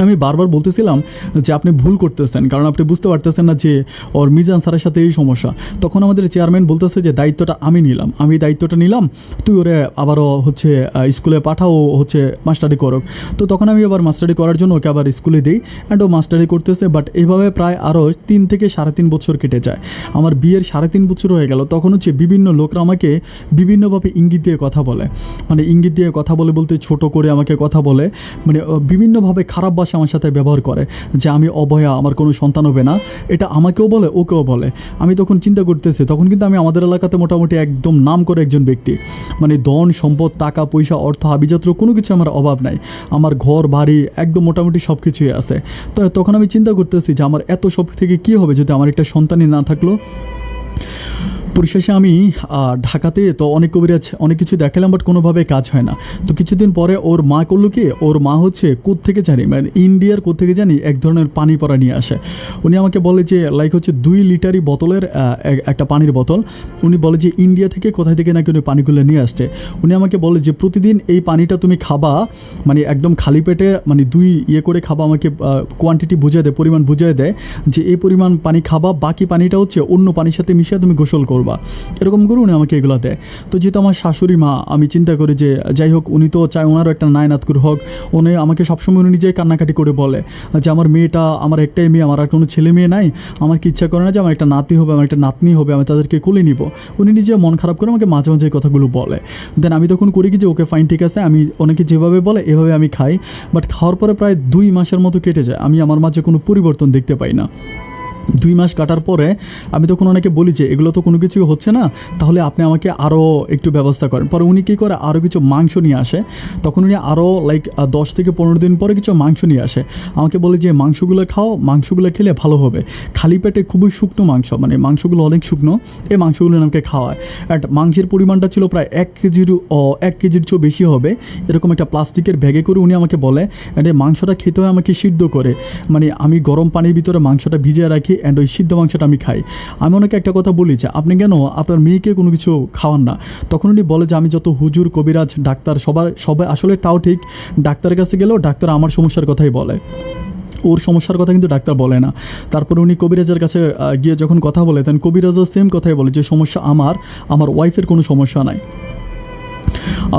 আমি বারবার বলতেছিলাম যে আপনি ভুল করতেছেন, কারণ আপনি বুঝতে পারতেছেন না যে ওর মিজান স্যারের সাথে এই সমস্যা। তখন আমাদের চেয়ারম্যান বলতেছে যে দায়িত্বটা আমি নিলাম, তুই ওরে আবারও হচ্ছে স্কুলে পাঠাও, হচ্ছে মাস্টারি করুক। তো তখন আমি আবার মাস্টারি করার জন্য ওকে আবার স্কুলে দিই, অ্যান্ড ও মাস্টারি করতেছে। বাট এইভাবে প্রায় আরও 3 থেকে 3.5 বছর কেটে যায়। আমার বিয়ের 3.5 বছর হয়ে গেল। তখন হচ্ছে বিভিন্ন লোকরা আমাকে বিভিন্নভাবে ইঙ্গিত দিয়ে কথা বলে, বলতে ছোট করে আমাকে কথা বলে, মানে বিভিন্নভাবে খারাপ ভাষা আমার সাথে ব্যবহার করে যে আমি অবয়া, আমার কোনো সন্তান হবে না। এটা আমাকেও বলে, ওকেও বলে। আমি তখন চিন্তা করতেছি, তখন কিন্তু আমি আমাদের এলাকাতে মোটামুটি একদম নাম করে একজন ব্যক্তি, মানে ধন সম্পদ, টাকা পয়সা, অর্থ হাবিজাত্র কোনো কিছু আমার অভাব নাই। আমার ঘর বাড়ি একদম মোটামুটি সব কিছুই আছে। তো তখন আমি চিন্তা করতেছি যে আমার এত সব থেকে কী হবে যদি আমার একটা সন্তানই না থাকলো। পরিশেষে আমি ঢাকাতে তো অনেক কবিরাজ অনেক কিছু দেখালাম, বাট কোনোভাবে কাজ হয় না। তো কিছুদিন পরে ওর মা করলো কি, ওর মা হচ্ছে কোত্থেকে জানি, মানে ইন্ডিয়ার কোত্থেকে জানি এক ধরনের পানি পড়া নিয়ে আসে। উনি আমাকে বলে যে লাইক হচ্ছে 2 লিটারি বোতলের একটা পানির বোতল। উনি বলে যে ইন্ডিয়া থেকে কোথায় থেকে নাকি উনি পানিগুলো নিয়ে আসছে। উনি আমাকে বলে যে প্রতিদিন এই পানিটা তুমি খাবা, মানে একদম খালি পেটে, মানে 2 ইয়ে করে খাবা। আমাকে কোয়ান্টিটি বুঝিয়ে দেয়, পরিমাণ বুঝিয়ে দেয় যে এই পরিমাণ পানি খাবা, বাকি পানিটা হচ্ছে অন্য পানির সাথে মিশিয়ে তুমি গোসল করবে। করবা, এরকম করে উনি আমাকে এগুলো দেয়। তো যেহেতু আমার শাশুড়ি মা, আমি চিন্তা করি যে যাই হোক, উনি তো চায় ওনারও একটা নায়নাতকুর হোক। উনি আমাকে সবসময় উনি নিজেই কান্নাকাটি করে বলে যে আমার মেয়েটা, আমার একটাই মেয়ে, আমার আর কোনো ছেলে মেয়ে নাই, আমার কি ইচ্ছা করে না যে আমার একটা নাতি হবে, আমার একটা নাতনি হবে, আমি তাদেরকে কোলে নিব। উনি নিজে মন খারাপ করে আমাকে মাঝে মাঝে এই কথাগুলো বলে। দেন আমি তখন করি কি যে ওকে ফাইন, ঠিক আছে, আমি অনেকে যেভাবে বলে এভাবে আমি খাই। বাট খাওয়ার পরে প্রায় 2 মাসের মতো কেটে যায়, আমি আমার মাঝে কোনো পরিবর্তন দেখতে পাই না। 2 মাস কাটার পরে আমি তখন ওনাকে বলি যে এগুলো তো কোনো কিছু হচ্ছে না, তাহলে আপনি আমাকে আরও একটু ব্যবস্থা করেন। পরে উনি কী করে, আরও কিছু মাংস নিয়ে আসে। তখন উনি আরও লাইক 10 থেকে 15 দিন পরে কিছু মাংস নিয়ে আসে, আমাকে বলে যে মাংসগুলো খাও, মাংসগুলো খেলে ভালো হবে। খালি পেটে খুবই শুকনো মাংস, মানে মাংসগুলো অনেক শুকনো, এই মাংসগুলো আমাকে খাওয়ায়। অ্যান্ড মাংসের পরিমাণটা ছিল প্রায় 1 কেজির চেয়েও বেশি হবে, এরকম একটা প্লাস্টিকের ব্যাগে করে উনি আমাকে বলে। অ্যান্ড এই মাংসটা খেতে হয় আমাকে সিদ্ধ করে, মানে আমি গরম পানির ভিতরে মাংসটা ভিজিয়ে রাখি, অ্যান্ড ওই সিদ্ধ মাংসটা আমি খাই। আমি ওনাকে একটা কথা বলি যে আপনি কেন আপনার মেয়েকে কোনো কিছু খাওয়ান না? তখন উনি বলে যে আমি যত হুজুর, কবিরাজ, ডাক্তার সবাই আসলে তাও ঠিক, ডাক্তারের কাছে গেলেও ডাক্তার আমার সমস্যার কথাই বলে, ওর সমস্যার কথা কিন্তু ডাক্তার বলে না। তারপরে উনি কবিরাজের কাছে গিয়ে যখন কথা বলে, তখন কবিরাজও সেম কথাই বলে যে সমস্যা আমার ওয়াইফের কোনো সমস্যা নাই।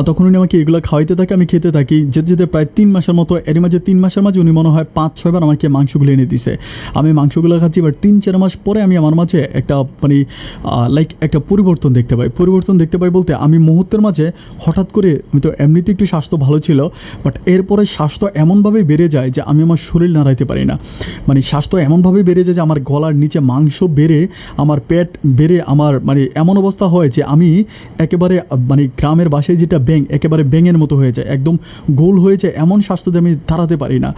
তখন উনি আমাকে এগুলো খাওয়াইতে থাকে, আমি খেতে থাকি। যেতে যেতে প্রায় 3 মাসের মতো, এর মাঝে 3 মাসের মাঝে উনি মনে হয় 5-6 বার আমাকে মাংসগুলো এনে দিছে, আমি মাংসগুলো খাচ্ছি। এবার 3-4 মাস পরে আমি আমার মাঝে একটা মানে লাইক একটা পরিবর্তন দেখতে পাই বলতে আমি মুহূর্তের মাঝে হঠাৎ করে, আমি তো এমনিতে একটু স্বাস্থ্য ভালো ছিল, বাট এরপরে স্বাস্থ্য এমনভাবে বেড়ে যায় যে আমি আমার শরীর নাড়াইতে পারি না। মানে স্বাস্থ্য এমনভাবে বেড়ে যায় যে আমার গলার নিচে মাংস বেড়ে, আমার পেট বেড়ে, আমার মানে এমন অবস্থা হয় যে আমি একেবারে মানে গ্রামের বাসায় যেটা ব্যাঙ, একেবারে ব্যাঙের মতো হয়ে যায়, একদম গোল হয়ে যায়, এমন স্বাস্থ্য যে আমি দাঁড়াতে পারি না।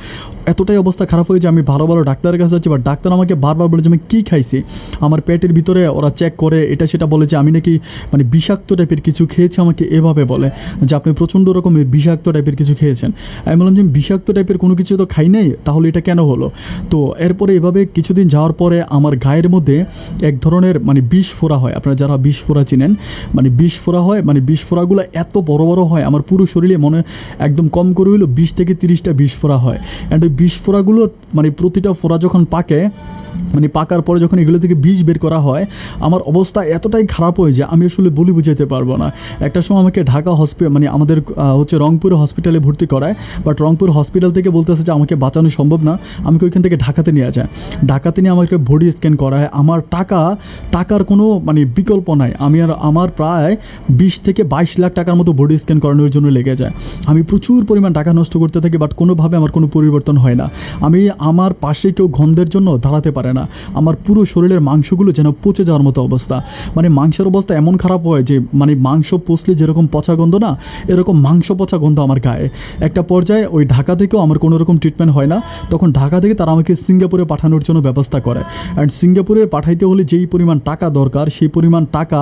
এতটাই অবস্থা খারাপ হয়ে যায়, আমি ভালো ডাক্তারের কাছে যাচ্ছি, বাট ডাক্তার আমাকে বারবার বলে যে আমি কী খাইছি। আমার পেটের ভিতরে ওরা চেক করে, এটা সেটা বলে যে আমি নাকি মানে বিষাক্ত টাইপের কিছু খেয়েছি, আমাকে এভাবে বলে যে আপনি প্রচণ্ড রকমের বিষাক্ত টাইপের কিছু খেয়েছেন। আমি বললাম যে বিষাক্ত টাইপের কোনো কিছু তো খাই নাই, তাহলে এটা কেন হলো? তো এরপরে এভাবে কিছুদিন যাওয়ার পরে আমার গায়ের মধ্যে এক ধরনের মানে বিষ ফোড়া হয়। আপনারা যারা বিষ ফোড়া চিনেন, মানে বিষ ফোড়া হয়, মানে বিষ ফোড়াগুলো এত বড় বড় হয়, আমার পুরো শরীরে মনে একদম কম করে হইলো 20 থেকে 30টা বিষ ফোড়া হয়। অ্যান্ড ওই বিষ ফোড়াগুলোর মানে প্রতিটা ফোড়া যখন পাকে, মানে পাকার পরে যখন এগুলো থেকে বিষ বের করা হয়, আমার অবস্থা এতটাই খারাপ হয়ে যায় আমি আসলে বলে বুঝাইতে পারবো না। একটা সময় আমাকে ঢাকা হসপিটাল, মানে আমাদের হচ্ছে রংপুর হসপিটালে ভর্তি করায়, বাট রংপুর হসপিটাল থেকে বলতেছে যে আমাকে বাঁচানো সম্ভব না, আমাকে ওইখান থেকে ঢাকাতে নিয়ে যায়। ঢাকাতে নিয়ে আমাকে বডি স্ক্যান করায়। আমার টাকার কোনো মানে বিকল্প নাই। আমার প্রায় 20 থেকে 22 লাখ টাকার মতো বডি স্ক্যান করানোর জন্য লেগে যায়। আমি প্রচুর পরিমাণ টাকা নষ্ট করতে থাকি, বাট কোনোভাবে আমার কোনো পরিবর্তন হয় না। আমার পাশে কেউ গন্ধের জন্য দাঁড়াতে পারে না, আমার পুরো শরীরের মাংসগুলো যেন পচে যাওয়ার মতো অবস্থা। মানে মাংসের অবস্থা এমন খারাপ হয় যে মানে মাংস পচলে যেরকম পচা গন্ধ না, এরকম মাংস পচা গন্ধ আমার গায়ে। একটা পর্যায়ে ওই ঢাকা থেকেও আমার কোনো রকম ট্রিটমেন্ট হয় না, তখন ঢাকা থেকে তারা আমাকে সিঙ্গাপুরে পাঠানোর জন্য ব্যবস্থা করে। অ্যান্ড সিঙ্গাপুরে পাঠাইতে হলে যেই পরিমাণ টাকা দরকার, সেই পরিমাণ টাকা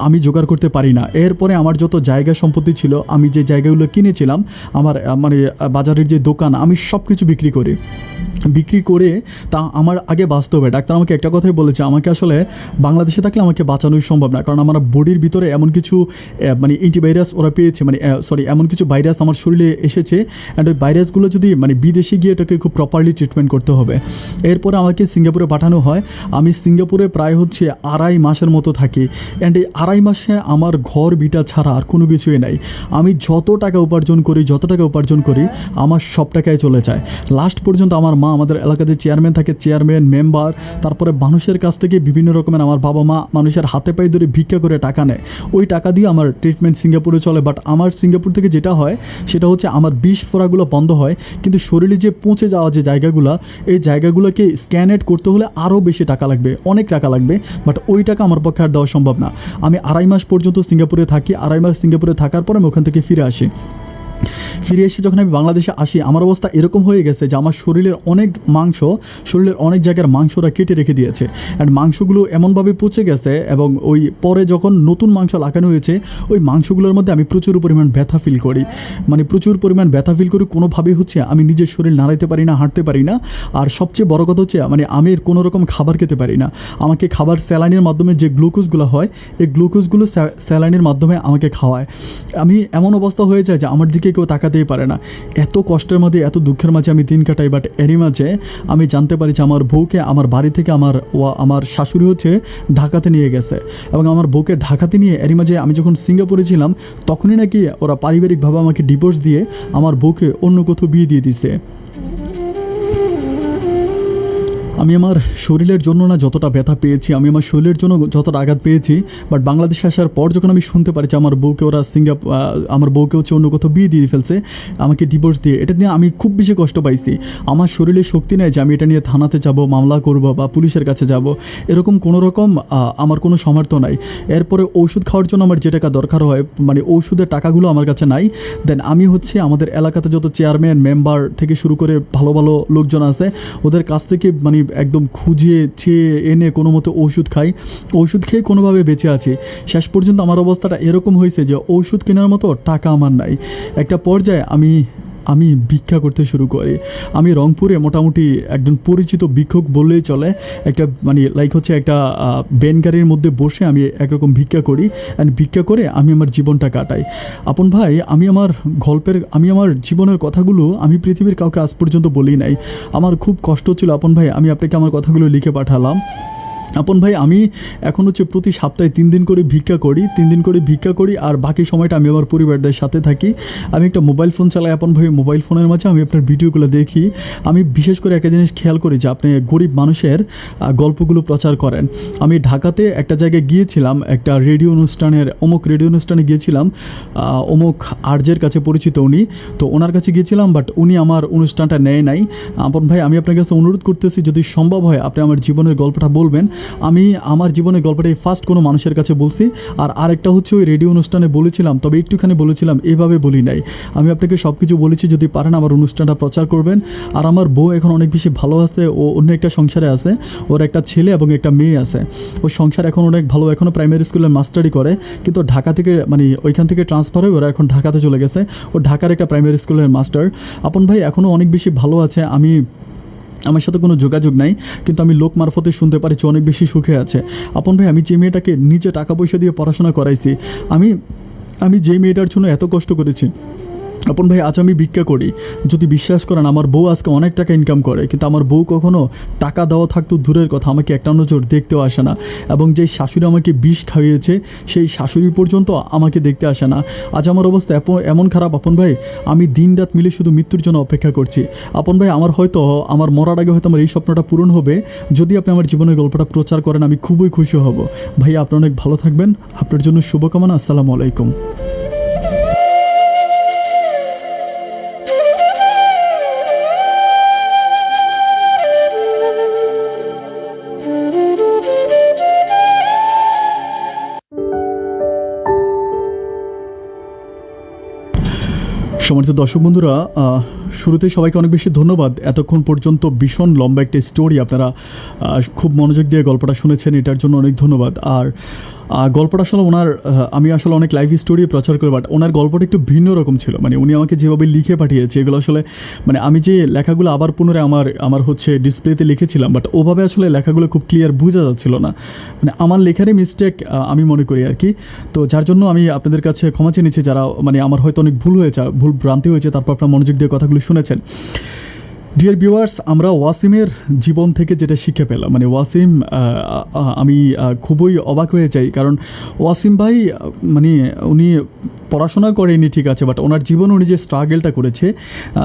আমি জোগাড় করতে পারি না। এরপরে আমার যত জায়গা সম্পত্তি ছিল, আমি যে জায়গাগুলো কিনেছিলাম, আমার মানে বাজারের যে দোকান, আমি সব কিছু বিক্রি করে তা আমার আগে বাঁচতে হবে। ডাক্তার আমাকে একটা কথাই বলেছে, আমাকে আসলে বাংলাদেশে থাকলে আমাকে বাঁচানোই সম্ভব না, কারণ আমার বডির ভিতরে এমন কিছু মানে অ্যান্টিভাইরাস ওরা পেয়েছে, মানে এমন কিছু ভাইরাস আমার শরীরে এসেছে। অ্যান্ড ওই ভাইরাসগুলো যদি মানে বিদেশে গিয়ে এটাকে খুব প্রপারলি ট্রিটমেন্ট করতে হবে। এরপরে আমাকে সিঙ্গাপুরে পাঠানো হয়। আমি সিঙ্গাপুরে প্রায় হচ্ছে 2.5 মাসের মতো থাকি। অ্যান্ড এই 2.5 মাসে আমার ঘর বিটা ছাড়া আর কোনো কিছুই নাই। আমি যত টাকা উপার্জন করি আমার সব টাকায় চলে যায়। লাস্ট পর্যন্ত আমার মা, আমাদের এলাকাতে চেয়ারম্যান থাকে, চেয়ারম্যান, মেম্বার, তারপরে মানুষের কাছ থেকে বিভিন্ন রকমের, আমার বাবা মা মানুষের হাতে পায়ে ধরে ভিক্ষা করে টাকা নেয়, ওই টাকা দিয়ে আমার ট্রিটমেন্ট সিঙ্গাপুরে চলে। বাট আমার সিঙ্গাপুর থেকে যেটা হয় সেটা হচ্ছে আমার বিষ ফোড়াগুলো বন্ধ হয়, কিন্তু শরীরে যে পৌঁছে যাওয়া যে জায়গাগুলো, এই জায়গাগুলোকে স্ক্যানেট করতে হলে আরও বেশি টাকা লাগবে, অনেক টাকা লাগবে। বাট ওই টাকা আমার পক্ষে আর দেওয়া সম্ভব না। আমি 2.5 মাস পর্যন্ত সিঙ্গাপুরে থাকি। 2.5 মাস সিঙ্গাপুরে থাকার পর আমি ওখান থেকে ফিরে এসে যখন আমি বাংলাদেশে আসি, আমার অবস্থা এরকম হয়ে গেছে যে আমার শরীরের অনেক জায়গার মাংসরা কেটে রেখে দিয়েছে। অ্যান্ড মাংসগুলো এমনভাবে পচে গেছে, এবং ওই পরে যখন নতুন মাংস লাগানো হয়েছে, ওই মাংসগুলোর মধ্যে আমি প্রচুর পরিমাণ ব্যথা ফিল করি। কোনোভাবেই হচ্ছে আমি নিজের শরীর নাড়াইতে পারি না, হাঁটতে পারি না। আর সবচেয়ে বড় কথা হচ্ছে মানে আমি কোনো রকম খাবার খেতে পারি না। আমাকে খাবার স্যালাইনের মাধ্যমে যে গ্লুকোজগুলো হয়, এই গ্লুকোজগুলো স্যালাইনের মাধ্যমে আমাকে খাওয়ায়। আমি এমন অবস্থা হয়ে যায় যে আমার দিকে দিকে কেউ তাকাতেই পারে না। এত কষ্টের মাঝে, এত দুঃখের মাঝে আমি দিন কাটাই। বাট এরই মাঝে আমি জানতে পারি যে আমার বউকে আমার বাড়ি থেকে আমার শাশুড়ি হচ্ছে ঢাকাতে নিয়ে গেছে, এবং আমার বউকে ঢাকাতে নিয়ে এরই মাঝে আমি যখন সিঙ্গাপুরে ছিলাম তখনই নাকি ওরা পারিবারিকভাবে আমাকে ডিভোর্স দিয়ে আমার বউকে অন্য কোথাও বিয়ে দিয়ে দিছে। আমি আমার শরীরের জন্য না যতটা ব্যথা পেয়েছি, আমি আমার শরীরের জন্য যতটা আঘাত পেয়েছি, বাট বাংলাদেশে আসার পর যখন আমি শুনতে পারি যে আমার বউকে ওরা আমার বউকে হচ্ছে অন্য কোথাও বিয়ে দিয়ে ফেলছে আমাকে ডিভোর্স দিয়ে, এটা নিয়ে আমি খুব বেশি কষ্ট পাইছি। আমার শরীরে শক্তি নেই যে আমি এটা নিয়ে থানাতে যাব, মামলা করব বা পুলিশের কাছে যাব, এরকম কোনো রকম আমার কোনো সামর্থ্য নাই। এরপরে ওষুধ খাওয়ার জন্য আমার যে টাকা দরকার হয়, মানে ওষুধের টাকাগুলো আমার কাছে নাই। দেন আমি হচ্ছে আমাদের এলাকাতে যত চেয়ারম্যান মেম্বার থেকে শুরু করে ভালো ভালো লোকজন আছে ওদের কাছ থেকে মানে একদম খুঁজে চেয়ে এনে কোনো মতো ওষুধ খাই, ওষুধ খেয়ে কোনোভাবে বেঁচে আছি। শেষ পর্যন্ত আমার অবস্থাটা এরকম হয়েছে যে ওষুধ কেনার মতো টাকা আমার নাই। একটা পর্যায়ে আমি ভিক্ষা করতে শুরু করি। আমি রংপুরে মোটামুটি একজন পরিচিত ভিক্ষুক বললেই চলে, একটা মানে লাইক হচ্ছে একটা ভ্যান গাড়ির মধ্যে বসে আমি একরকম ভিক্ষা করি, অ্যান্ড ভিক্ষা করে আমি আমার জীবনটা কাটাই। আপন ভাই, আমি আমার জীবনের কথাগুলো আমি পৃথিবীর কাউকে আজ পর্যন্ত বলি নাই। আমার খুব কষ্ট ছিল আপন ভাই, আমি আপনাকে আমার কথাগুলো লিখে পাঠালাম। আপন ভাই, আমি এখন হচ্ছে প্রতি সপ্তাহে 3 দিন করে ভিক্ষা করি আর বাকি সময়টা আমি আমার পরিবারদের সাথে থাকি। আমি একটা মোবাইল ফোন চালাই আপন ভাই, মোবাইল ফোনের মাঝে আমি আপনার ভিডিওগুলো দেখি। আমি বিশেষ করে একটা জিনিস খেয়াল করি যে আপনি গরিব মানুষের গল্পগুলো প্রচার করেন। আমি ঢাকাতে একটা জায়গায় গিয়েছিলাম, একটা রেডিও অনুষ্ঠানে গিয়েছিলাম, অমুক আরজের কাছে পরিচিত উনি, তো ওনার কাছে গিয়েছিলাম, বাট উনি আমার অনুষ্ঠানটা নেয় নাই। আপন ভাই, আমি আপনার কাছে অনুরোধ করতেছি যদি সম্ভব হয় আপনি আমার জীবনের গল্পটা বলবেন। আমি আমার জীবনের গল্পটাই ফার্স্ট কোনো মানুষের কাছে বলছি, আর আরেকটা হচ্ছে ওই রেডিও অনুষ্ঠানে বলেছিলাম, তবে একটুখানি বলেছিলাম, এভাবে বলি নাই। আমি আপনাকে সব কিছু বলেছি, যদি পারেন আমার অনুষ্ঠানটা প্রচার করবেন। আর আমার বউ এখন অনেক বেশি ভালো আছে, ও অন্য একটা সংসারে আছে, ওর একটা ছেলে এবং একটা মেয়ে আছে। ওর সংসার এখন অনেক ভালো, এখনও প্রাইমারি স্কুলে মাস্টারি করে, কিন্তু ঢাকা থেকে মানে ওইখান থেকে ট্রান্সফার হয়ে ওরা এখন ঢাকাতে চলে গেছে। ও ঢাকার একটা প্রাইমারি স্কুলের মাস্টার। আপন ভাই এখনও অনেক বেশি ভালো আছে। আমার সাথে কোনো যোগাযোগ নাই, কিন্তু আমি লোক মারফতে শুনতে পারি যে অনেক বেশি সুখে আছে। আপন ভাই, আমি যে মেয়েটাকে নিজে টাকা পয়সা দিয়ে পড়াশোনা করাইছি, আমি যে মেয়েটার জন্য এত কষ্ট করেছি, আপন ভাই আজ আমি ভিক্ষা করি। যদি বিশ্বাস করেন, আমার বউ আজকে অনেক টাকা ইনকাম করে, কিন্তু আমার বউ কখনো টাকা দেওয়া থাকতো দূরের কথা, আমাকে একটা নজর দেখতেও আসে না। এবং যে শাশুড়ি আমাকে বিষ খাইয়েছে সেই শাশুড়ি পর্যন্ত আমাকে দেখতে আসে না। আজ আমার অবস্থা এমন খারাপ আপন ভাই, আমি দিন রাত মিলে শুধু মৃত্যুর জন্য অপেক্ষা করছি। আপন ভাই, আমার মরার আগে হয়তো আমার এই স্বপ্নটা পূরণ হবে যদি আপনি আমার জীবনের গল্পটা প্রচার করেন। আমি খুবই খুশি হব। ভাই আপনি অনেক ভালো থাকবেন, আপনার জন্য শুভকামনা। আসসালামু আলাইকুম। সম্মানিত দর্শক বন্ধুরা, শুরুতে সবাইকে অনেক বেশি ধন্যবাদ। এতক্ষণ পর্যন্ত ভীষণ লম্বা একটা স্টোরি আপনারা খুব মনোযোগ দিয়ে গল্পটা শুনেছেন, এটার জন্য অনেক ধন্যবাদ। আর গল্পটা আসলে আমি আসলে অনেক লাইভ স্টোরি প্রচার করি, বাট ওনার গল্পটা একটু ভিন্ন রকম ছিল। মানে উনি আমাকে যেভাবে লিখে পাঠিয়েছে এগুলো আসলে মানে আমি যে লেখাগুলো আবার পুনরায় আমার হচ্ছে ডিসপ্লেতে লিখেছিলাম, বাট ওভাবে আসলে লেখাগুলো খুব ক্লিয়ার বোঝা যাচ্ছিল না। মানে আমার লেখারই মিস্টেক আমি মনে করি আর কি। তো যার জন্য আমি আপনাদের কাছে ক্ষমা চেয়ে নিচ্ছি, যারা মানে আমার হয়তো অনেক ভুল ভ্রান্তি হয়েছে, তারপর আপনার মনোযোগ দিয়ে কথাগুলো শুনেছেন। ডিয়ার ভিউয়ার্স, আমরা ওয়াসিমের জীবন থেকে যেটা শিখে পেলাম, মানে ওয়াসিম, আমি খুবই অবাক হয়ে যাই, কারণ ওয়াসিম ভাই মানে উনি পড়াশোনা করেনি ঠিক আছে, বাট ওনার জীবনে উনি যে স্ট্রাগলটা করেছে,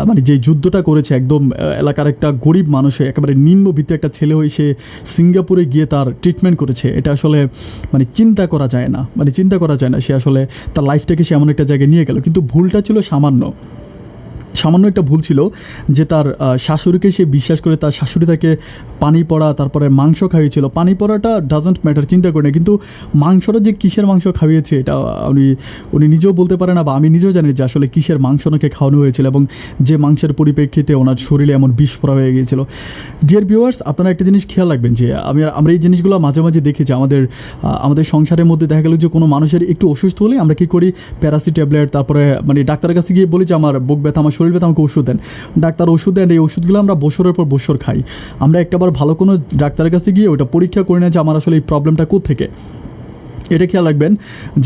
মানে যে যুদ্ধটা করেছে, একদম এলাকার একটা গরিব মানুষ হয়ে, একেবারে নিম্নবিত্ত একটা ছেলে হয়ে সে সিঙ্গাপুরে গিয়ে তার ট্রিটমেন্ট করেছে, এটা আসলে মানে চিন্তা করা যায় না। সে আসলে তার লাইফটাকে সে এমন একটা জায়গায় নিয়ে গেল, কিন্তু ভুলটা ছিল সামান্য একটা ভুল ছিল যে তার শাশুড়িকে সে বিশ্বাস করে তার শাশুড়ি তাকে পানি পড়া তারপরে মাংস খাইয়েছিল। পানি পড়াটা ডাজন্ট ম্যাটার, চিন্তা করে না, কিন্তু মাংসটা যে কিসের মাংস খাইয়েছে এটা উনি নিজেও বলতে পারে না, বা আমি নিজেও জানি যে আসলে কিসের মাংস ওনাকে খাওয়ানো হয়েছিল এবং যে মাংসের পরিপ্রেক্ষিতে ওনার শরীরে এমন বিষ পড়া হয়ে গিয়েছিল। ডিয়ার ভিউয়ার্স, আপনারা একটা জিনিস খেয়াল রাখবেন যে আমরা এই জিনিসগুলো মাঝে মাঝে দেখি যে আমাদের সংসারের মধ্যে দেখা গেল যে কোনো মানুষের একটু অসুস্থ হলে আমরা কী করি, প্যারাসি ট্যাবলেট, তারপরে মানে ডাক্তারের কাছে গিয়ে বলি যে আমার বুক ব্যথা, আমার শরীর ব্যথা, আমাকে ওষুধ দেন। ডাক্তার ওষুধ দেন, এই ওষুধগুলো আমরা বছরের পর বছর খাই। আমরা একটাবার ভালো কোনো ডাক্তারের কাছে গিয়ে ওটা পরীক্ষা করি না যে আমার আসলে এই প্রবলেমটা কোত্থেকে। এটা খেয়াল রাখবেন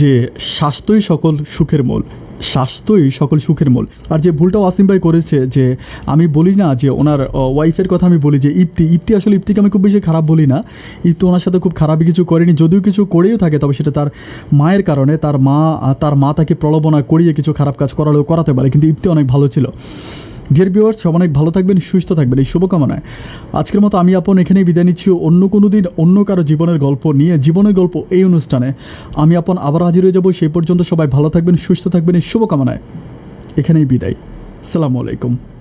যে স্বাস্থ্যই সকল সুখের মূল। স্বাস্থ্যই সকল সুখের মূল। আর যে ভুলটা ওয়াসিম ভাই করেছে, যে আমি বলি না যে ওনার ওয়াইফের কথা, আমি বলি যে ইপ্তি আসলে ইপ্তিকে আমি খুব বেশি খারাপ বলি না। ইপ্তি ওনার সাথে খুব খারাপই কিছু করেনি, যদিও কিছু করেও থাকে তবে সেটা তার মায়ের কারণে, তার মা তাকে প্রলোভনা করিয়ে কিছু খারাপ কাজ করাতে পারে, কিন্তু ইপ্তি অনেক ভালো ছিল। ডিয়ার ভিউয়ার্স, সব অনেক ভালো থাকবেন, সুস্থ থাকবেন, এই শুভকামনায় আজকের মতো আমি আপন এখানেই বিদায় নিচ্ছি। অন্য কোনো দিন অন্য কারো জীবনের গল্প নিয়ে, জীবনের গল্প এই অনুষ্ঠানে আমি আপন আবার হাজির হয়ে যাবো। সেই পর্যন্ত সবাই ভালো থাকবেন, সুস্থ থাকবেন, এই শুভকামনায় এখানেই বিদায়। আসসালামু আলাইকুম।